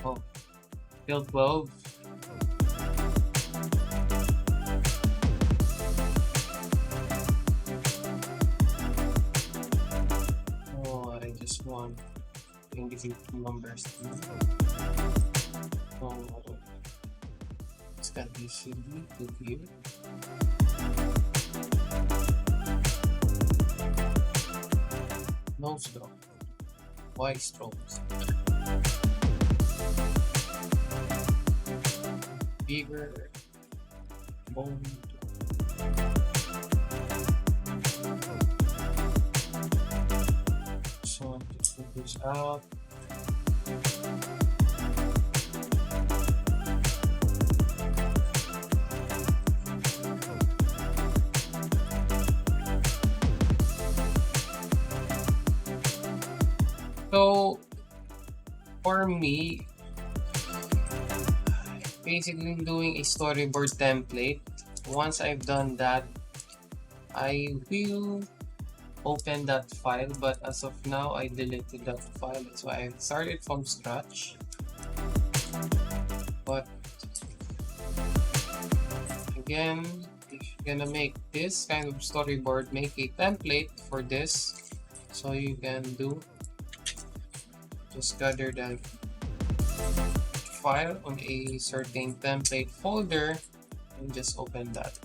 A: Oh, field 12. Oh, I just want to indicate numbers. Oh, it's got this to here. No stroke. Why strokes? Bigger bone. So let's put this out. So for me, basically doing a storyboard template. Once I've done that, I will open that file, but as of now I deleted that file. That's why I started from scratch. But again, if you're gonna make this kind of storyboard, make a template for this. So you can do just gather that file on a certain template folder and just open that.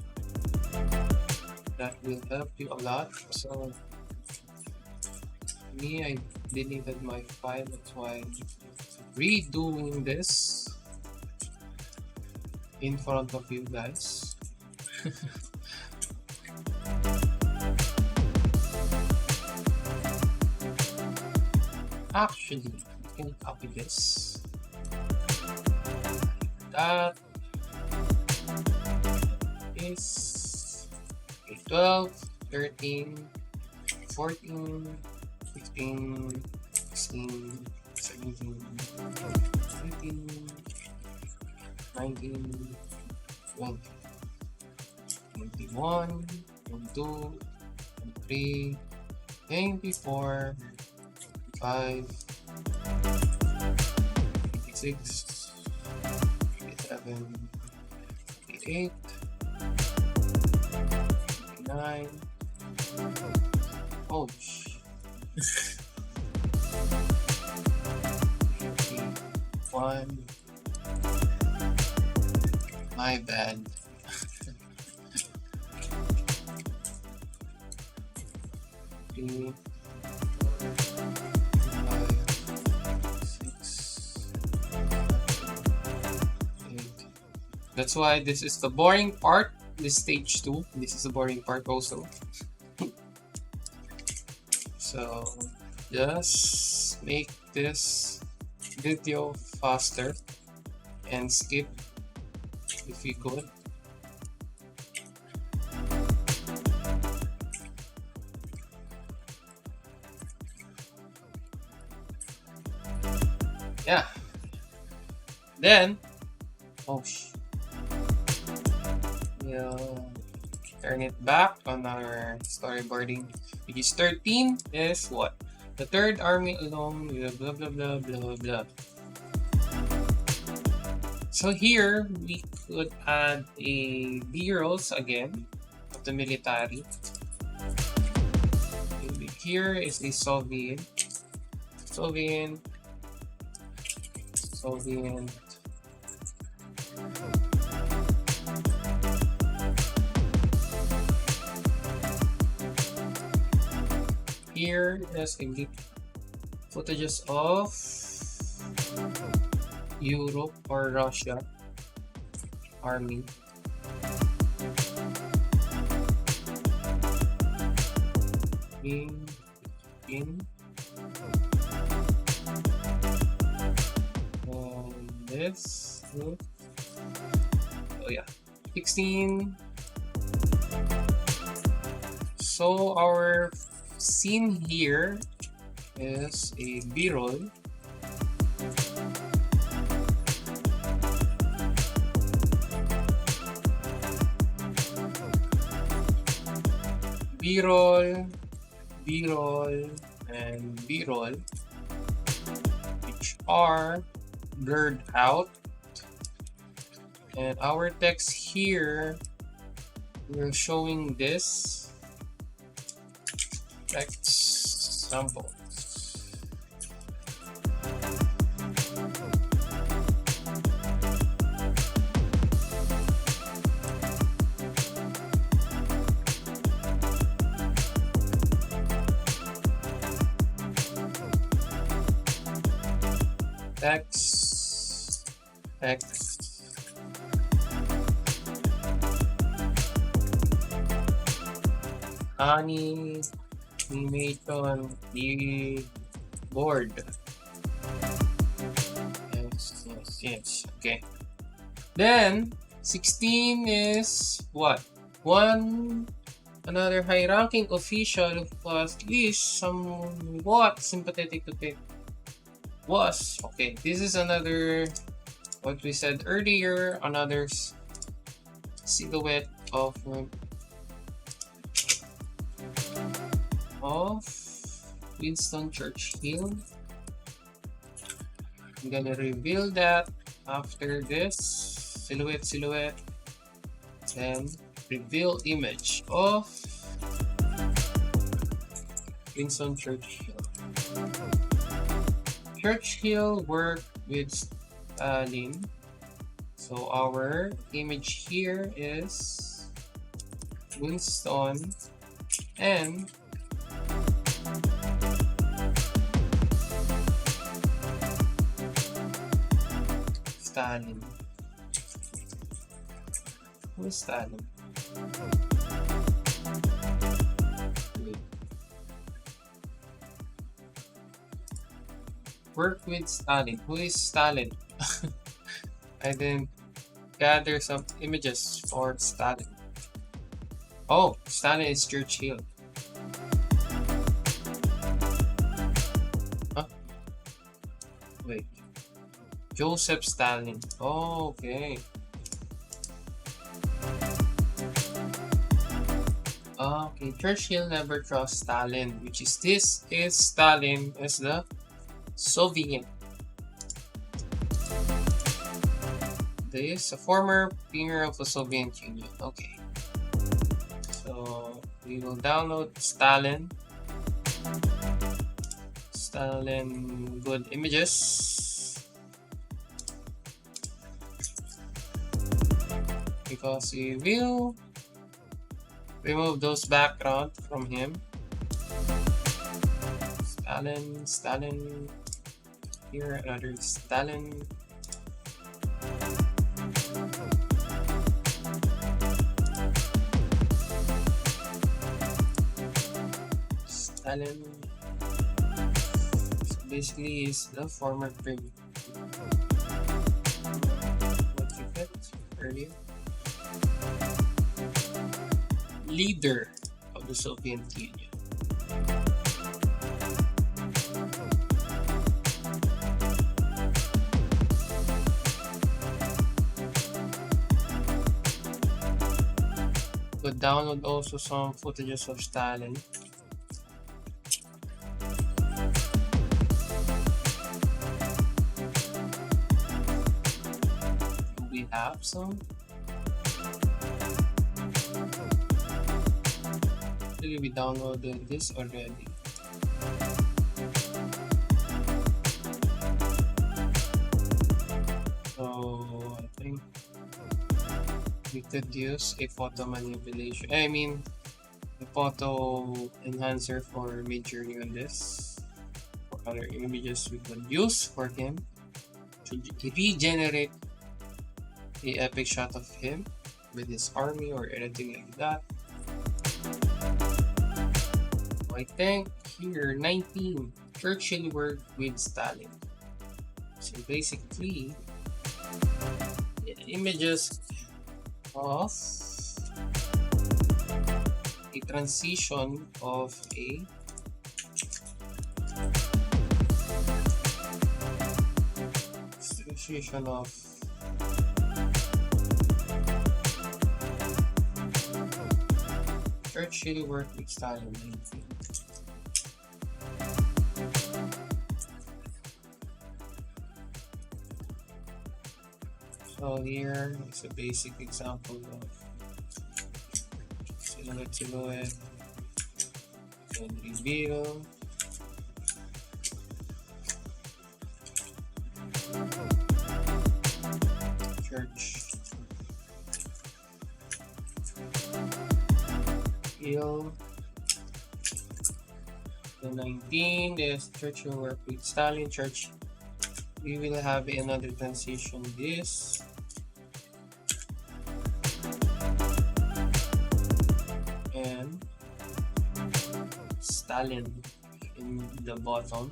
A: That will help you a lot. So me, I deleted my file, that's why I'm redoing this in front of you guys. Actually, you can copy this. That is 12, 13, 14, 15, 16, 17, 18, 19, 20, 21, 22, 23, 24, 25, 26, 27, 28, 29. Oh, one. My bad. Three, 5, 6, 8. That's why this is the boring part. this stage 2. This is the boring part also. So just make this video faster and skip if you could. Yeah. Then, oh we'll turn it back on our storyboarding. Page 13 is what? The Third Army alone, blah blah blah blah blah. So here we could add a B-rolls again of the military. Here is a Soviet. Here is a footages of Europe or Russia army. This. Oh yeah, 16. So our scene here is a B-roll. B-roll, B-roll, and B-roll, which are blurred out. And our text here, we're showing this text sample. Text. Animation board. Yes. Okay. Then 16 is what? Another high-ranking official who was at least somewhat sympathetic to it. Okay. This is another, what we said earlier, another silhouette of Winston Churchill. I'm gonna reveal that after this silhouette, then reveal image of Winston Churchill. Churchill worked with Stalin. So our image here is Winston and Stalin. Who is Stalin? Work with Stalin. Who is Stalin? I didn't gather some images for Stalin. Oh, Stalin is Churchill. Huh? Wait. Joseph Stalin. Oh, okay. Okay, Churchill never trusts Stalin, which is this is Stalin as the Soviet. This is a former premier of the Soviet Union. Okay. So we will download Stalin. Good images. Because we will remove those background from him. Stalin. Here another Stalin. Stalin. So basically, is the former what you get earlier. Leader of the Soviet Union. Could download also some footages of Stalin. Do we have some? Actually, we downloaded this already. So I think we could use a photo manipulation. I mean, a photo enhancer for Midjourney on this. For other images we could use for him to regenerate a epic shot of him with his army or anything like that. So I think here 19 Churchill worked with Stalin. So basically, the images of a transition of a Churchill worked with Stalin. So here is a basic example of silhouette, and reveal. Church. Reveal. The 19 is Churchill worked with Stalin. Church. We will have another transition this. And Stalin in the bottom.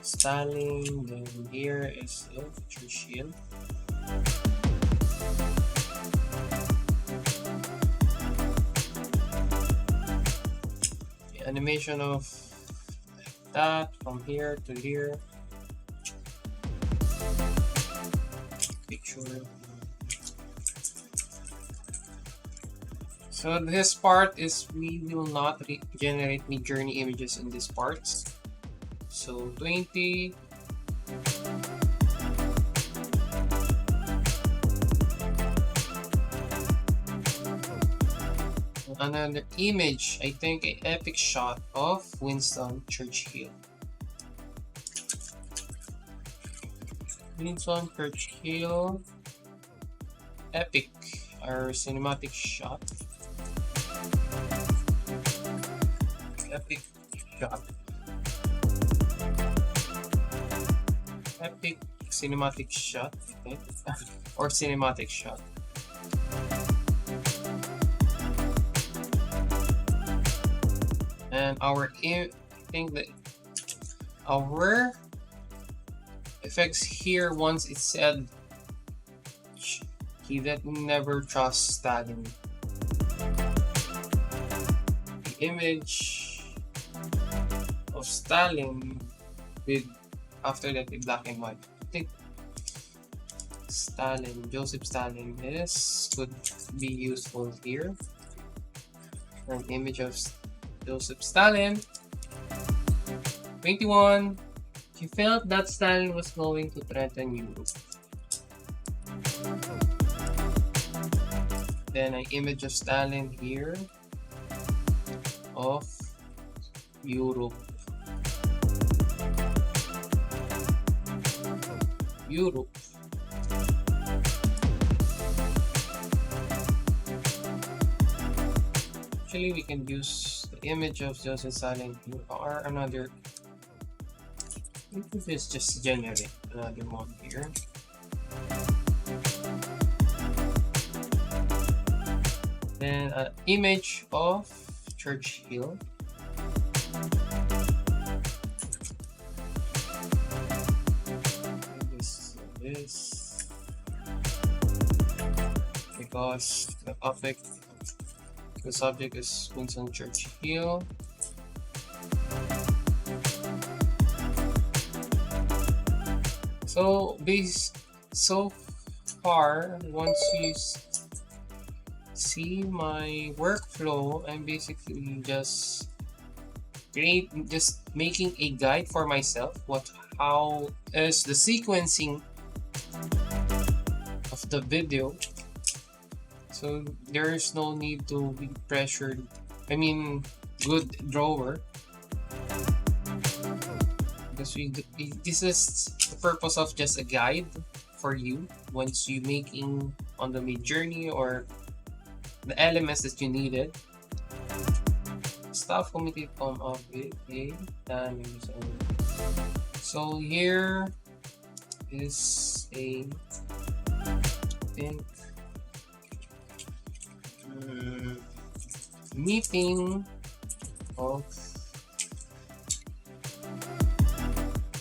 A: Stalin, then here is Churchill. The animation of that from here to here. Picture. So this part is we will not generate Midjourney images in this parts. So 20. Another image, I think an epic shot of Winston Churchill. Winston Churchill, epic, our cinematic shot. Epic shot. Epic cinematic shot, I think. Or cinematic shot. And I think that our effects here, once it said he that never trusts Stalin. The image of Stalin with after that in black and white. I think Stalin, Joseph Stalin could be useful here. An image of Joseph Stalin. 21. He felt that Stalin was going to threaten Europe. Then an image of Stalin here of Europe. Europe. Actually, we can use the image of Joseph Stalin here or another. This is just generate another one here. Then an image of Church Hill. This because the topic, the subject is Winston Church Hill. So so far, once you see my workflow, I'm basically just making a guide for myself. How is the sequencing of the video? So there is no need to be pressured. I mean, good drawer. Because this is the purpose of just a guide for you once you making on the Midjourney or the elements that you needed. Staff committee come up with a timing zone. So here is a meeting of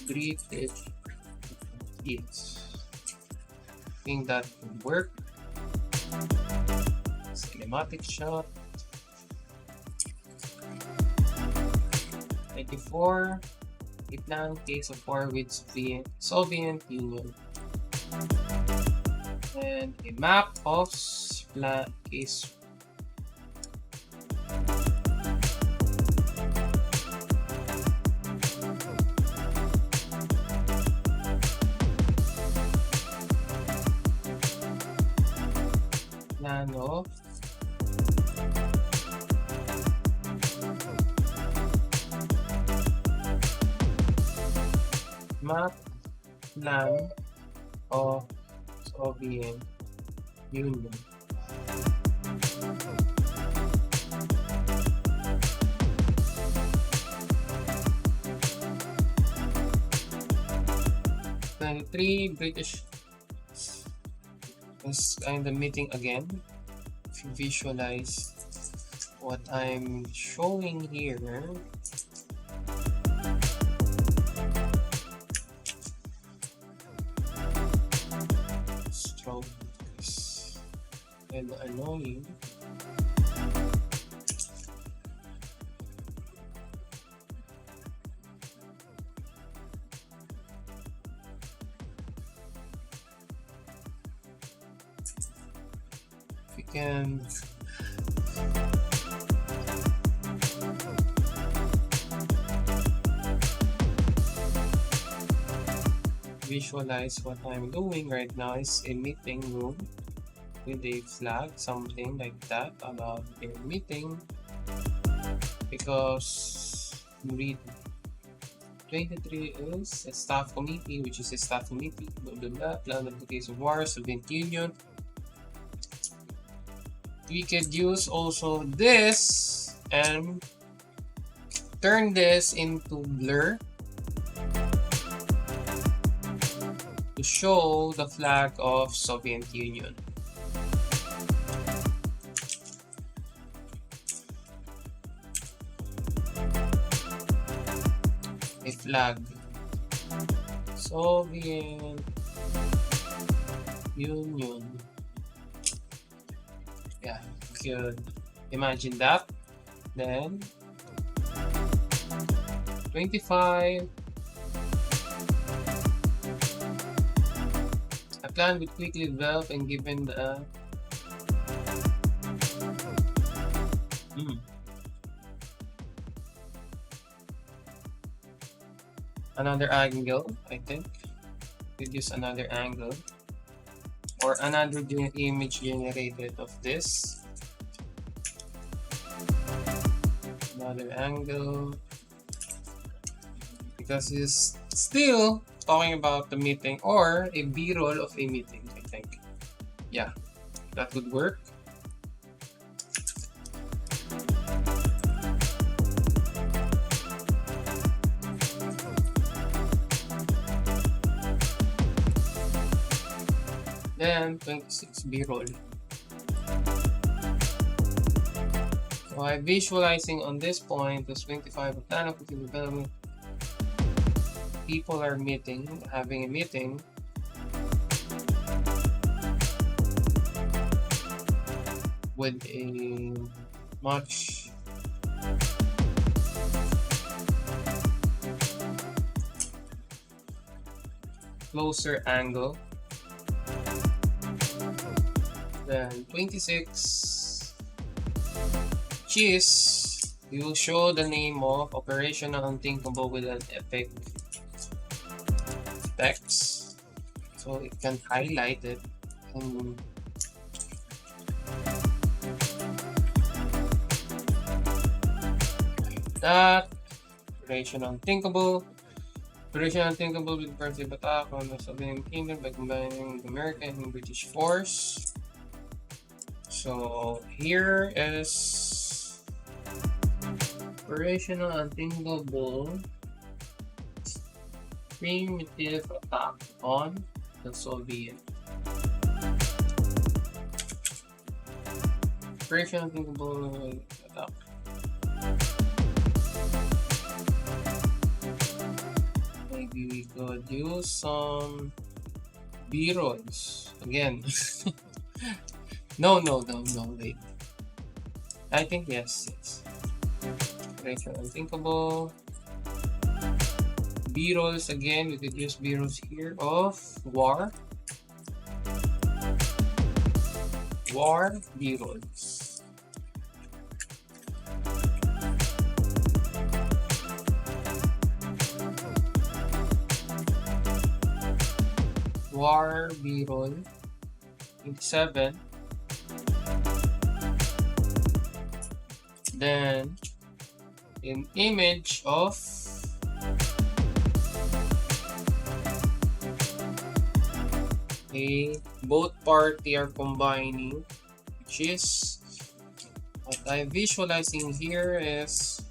A: British kids. I think that would work. Cinematic shot. 94. A planned case of war with Soviet Union. And a map of case. Plan of map plan of Soviet Union. Then 3 British is kind of meeting again. If you visualize what I'm showing here, stroke is kind of annoying. We can visualize what I'm doing right now is a meeting room with a flag, something like that about a meeting, because read 23 is a staff committee, which is a staff committee, blah blah blah, plan of the case of war, Soviet Union. We could use also this and turn this into blur to show the flag of Soviet Union. A flag. Soviet Union. Yeah, you could imagine that. Then 25. A plan would quickly develop and given the another angle, I think. Could use another angle or another image generated of this. Another angle, because it's still talking about the meeting or a B-roll of a meeting, I think. Yeah, that would work. Then 26 B-roll. So I'm visualizing on this point the 25 of plan of development. People are having a meeting. With a much closer angle. Then 26, which is, you will show the name of Operational Unthinkable with an epic text, so it can highlight it and that. Operation Unthinkable with defensive attack on the Soviet Kingdom by combining the American and British force. So here is Operational Unthinkable primitive attack on the Soviet. Operational Unthinkable attack. Maybe we could use some B-rolls again. No, wait. I think yes. Operation Unthinkable. B-rolls again. We could use B-rolls here of war. War B-rolls. War B-roll 27. Then an image of both party are combining, which is what I'm visualizing here is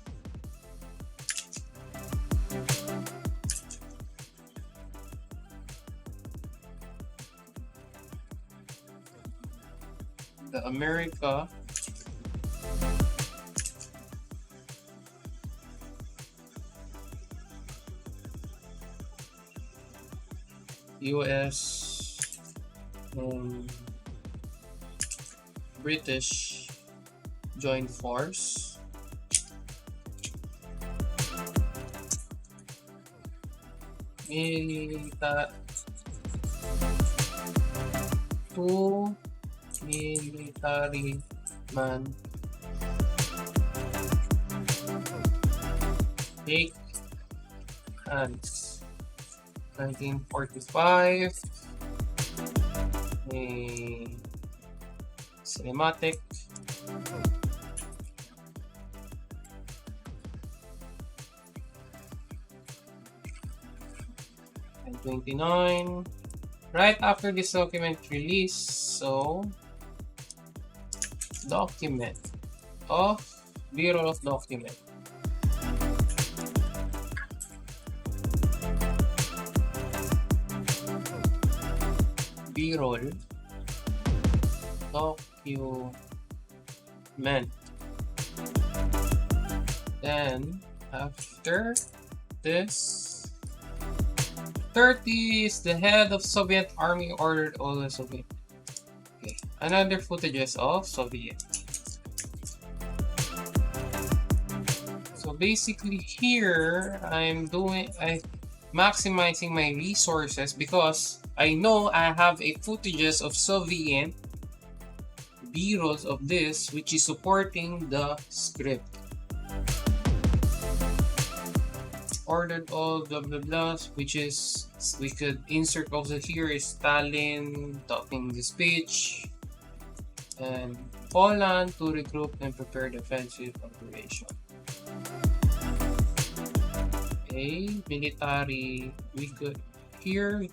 A: the America US British joint force two military man take hands. 1945 a cinematic and 29 right after this document release. So document of Bureau of Document. B-roll document. Then after this 30 is the head of Soviet army ordered all the Soviet. Okay, another footages of Soviet. So basically here I'm maximizing my resources because I know I have a footages of Soviet B-rolls of this which is supporting the script. Ordered all blah blah blahs, which is we could insert also here is Stalin talking the speech and Poland to regroup and prepare defensive operation. Okay, military, we could create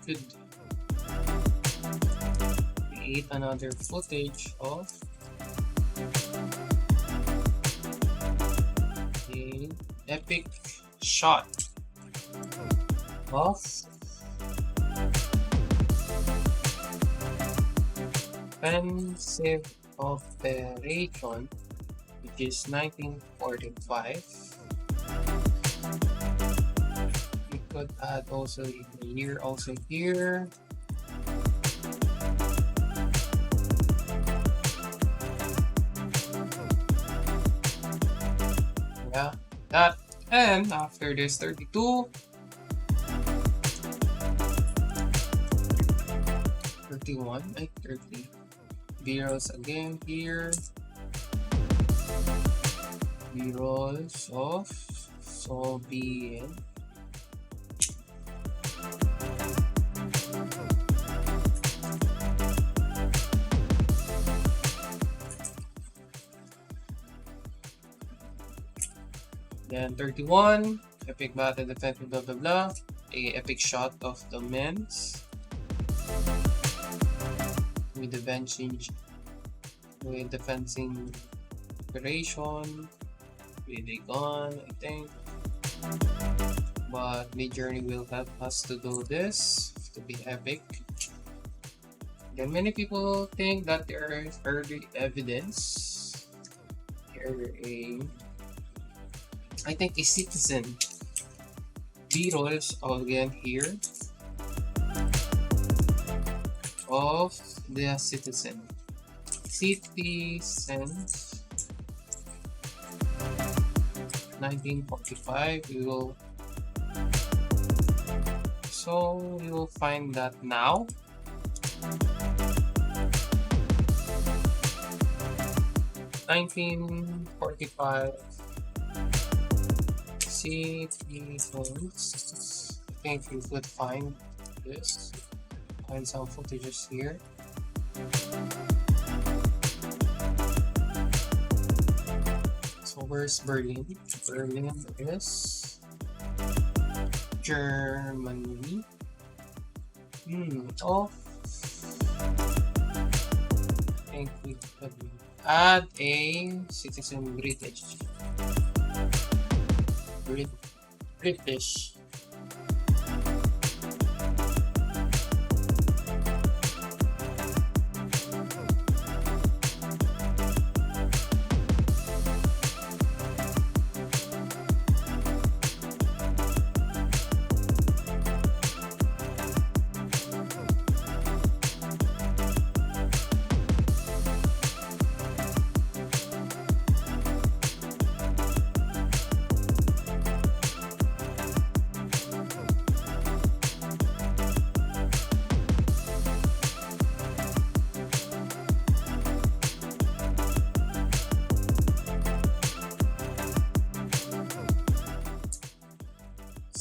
A: another footage of an epic shot of offensive operation, which which is 1945. We could add also the year also here. Yeah, that. And after this 32, 31, 30 zeros again here. Zeros of Soviet. Then 31, epic battle defense, blah blah blah. A epic shot of the men's with the defending operation with a gun, I think. But Midjourney will help us to do this to be epic. Then many people think that there is early evidence. Here I think a citizen. Zeros again here of the citizen. Citizens 1945. We will find that now. (1945) citizens. I think you could find this. Find some footages here. So where's Berlin? Berlin is Germany. Oh, I think we could add a citizen British. British.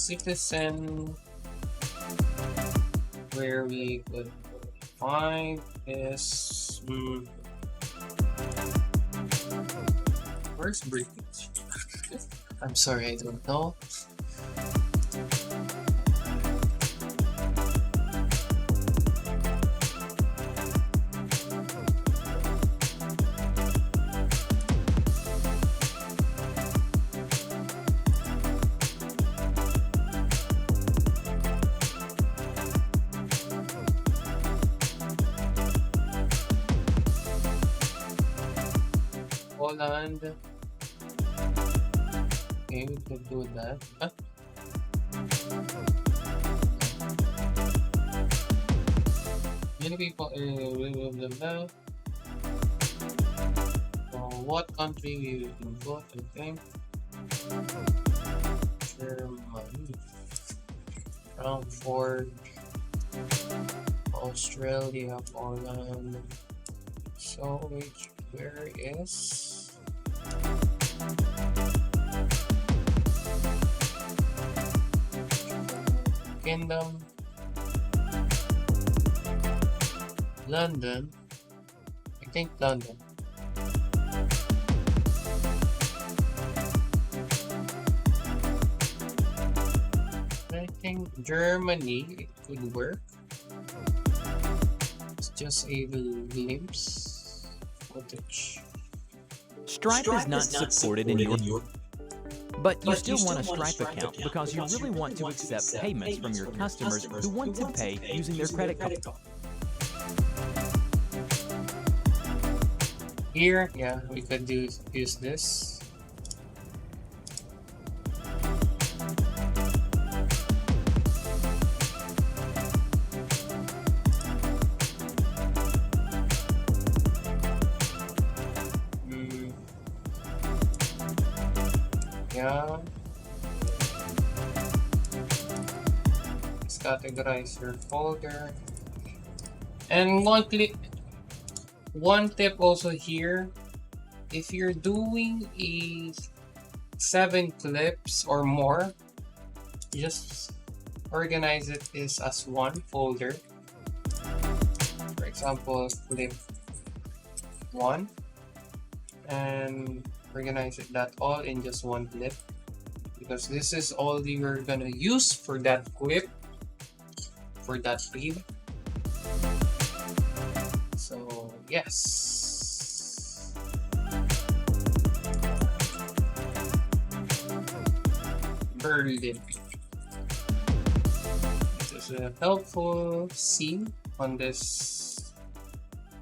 A: Citizen, where we could find is where's British? I'm sorry, I don't know. Poland. Okay, we could do that. Huh? Many people blah, blah, blah. What country we will go, I think? Germany, Frankfurt, Australia, Poland. So where is Kingdom? London. I think London. I think Germany, it could work. It's just a glimpse footage.
T: Stripe is not supported in your... But you still want a Stripe account because you really want to accept payments from your customers who want to pay using their credit card.
A: here, yeah, we could use this. Yeah. Let's categorize your folder. And one tip also here, if you're doing a 7 clips or more, just organize it as one folder. For example, clip 1, and organize it that all in just one clip, because this is all you're gonna use for that clip, for that read. So yes. Berlin. This is a helpful scene on this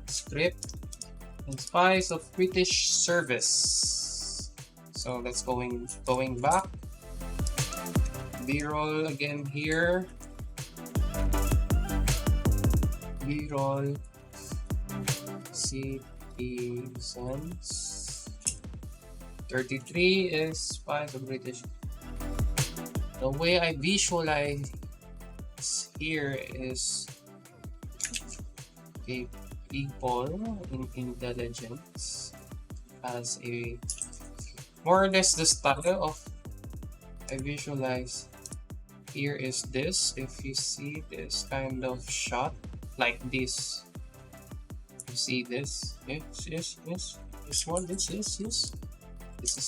A: script. And Spies of British Service. So let's going back. B-roll again here. B-roll. Citizens. 33 is Spies of British. The way I visualize here is okay. People in intelligence as a more or less the style of I visualize here is this. If you see this kind of shot like this, you see this, yes, this one, this is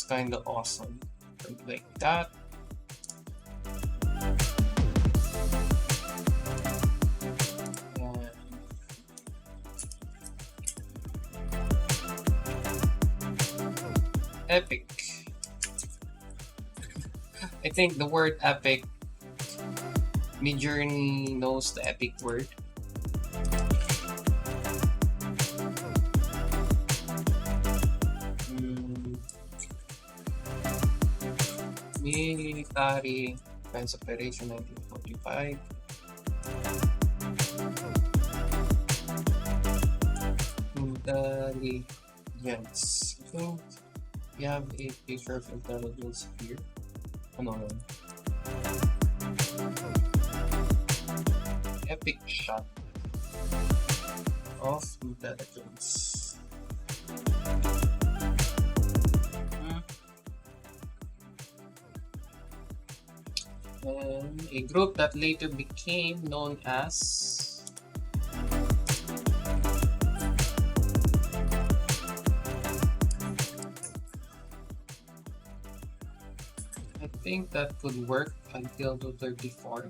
A: kind of awesome, like that. Epic. I think the word epic, Midjourney knows the epic word. Military Defense Operation 1945. Intelligence. I think we have a picture of intelligence here. Oh, no. Epic shot of intelligence. And a group that later became known as I think that could work until 234.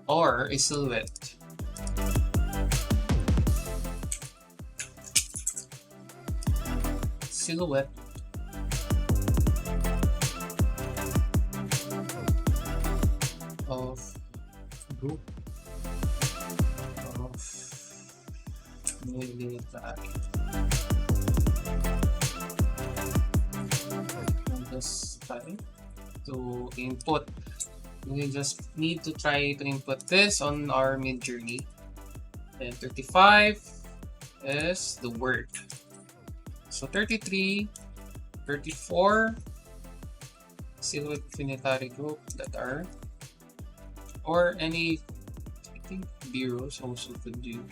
A: Or a silhouette. Silhouette. Of group of military. This time to input. We just need to try to input this on our Midjourney. And 35 is the word. So 33, 34 silhouette military group that are, or any, I think bureaus also could do.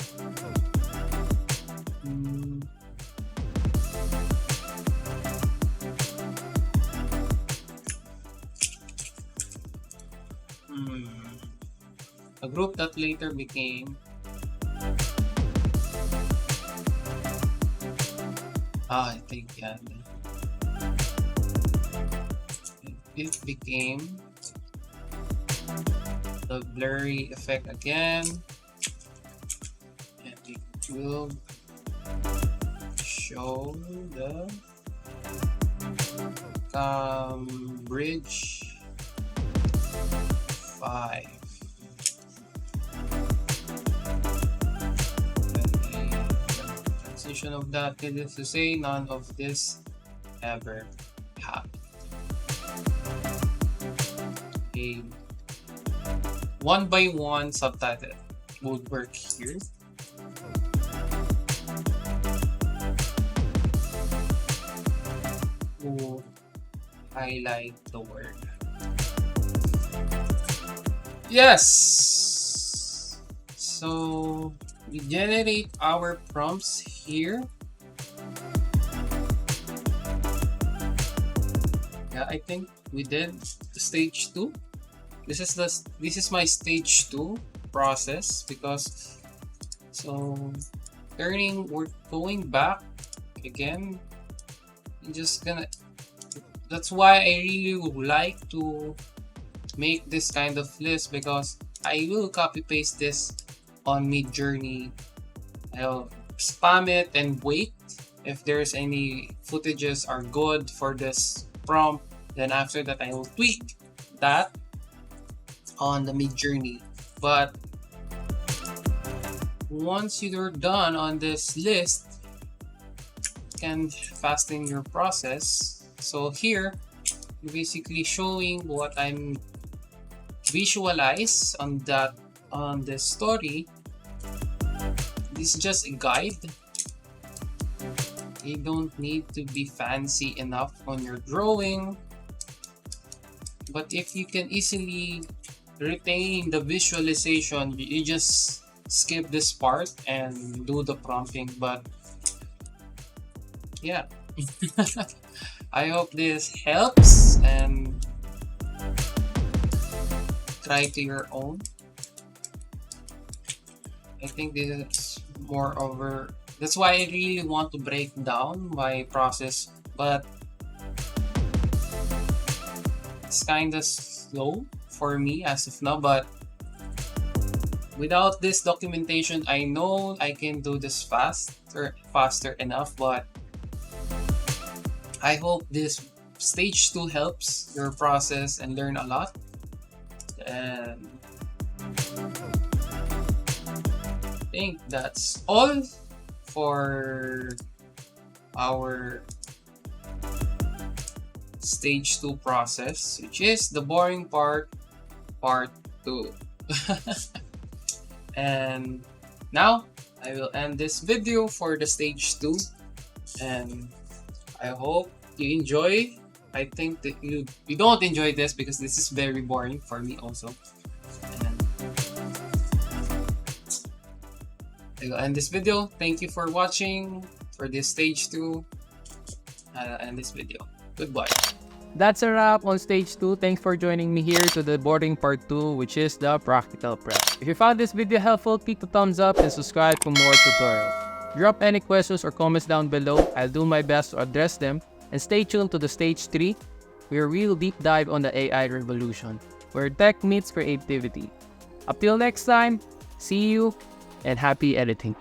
A: A group that later became I think yeah. It became the blurry effect again, and it will show the bridge 5. definition of that. Needless to say, none of this ever happened. A one by one subtitle would work here. We'll highlight the word. Yes! So we generate our prompts here. Yeah, I think we did the stage 2. This is my stage 2 process, because we're going back again. I'm just gonna, that's why I really would like to make this kind of list, because I will copy paste this on Midjourney. I'll spam it and wait if there's any footages are good for this prompt. Then after that, I will tweak that on the Midjourney. But once you're done on this list, you can fasten your process. So here, you're basically showing what I'm visualize on the story. This is just a guide. You don't need to be fancy enough on your drawing, but if you can easily retain the visualization, you just skip this part and do the prompting. But yeah, I hope this helps, and try to your own. I think this is more over. That's why I really want to break down my process, but it's kind of slow for me as of now. But without this documentation, I know I can do this faster enough. But I hope this stage 2 helps your process and learn a lot. And I think that's all for our stage 2 process, which is the boring part 2. And now I will end this video for the stage 2, and I hope you enjoy. I think that you don't enjoy this, because this is very boring for me also. And I will end this video. Thank you for watching for this stage 2. I'll end this video. Goodbye.
T: That's a wrap on stage 2. Thanks for joining me here to the boarding part 2, which is the practical prep. If you found this video helpful, click the thumbs up and subscribe for more tutorials. Drop any questions or comments down below. I'll do my best to address them. And stay tuned to the stage 3, where we'll deep dive on the AI revolution, where tech meets creativity. Until next time, see you and happy editing.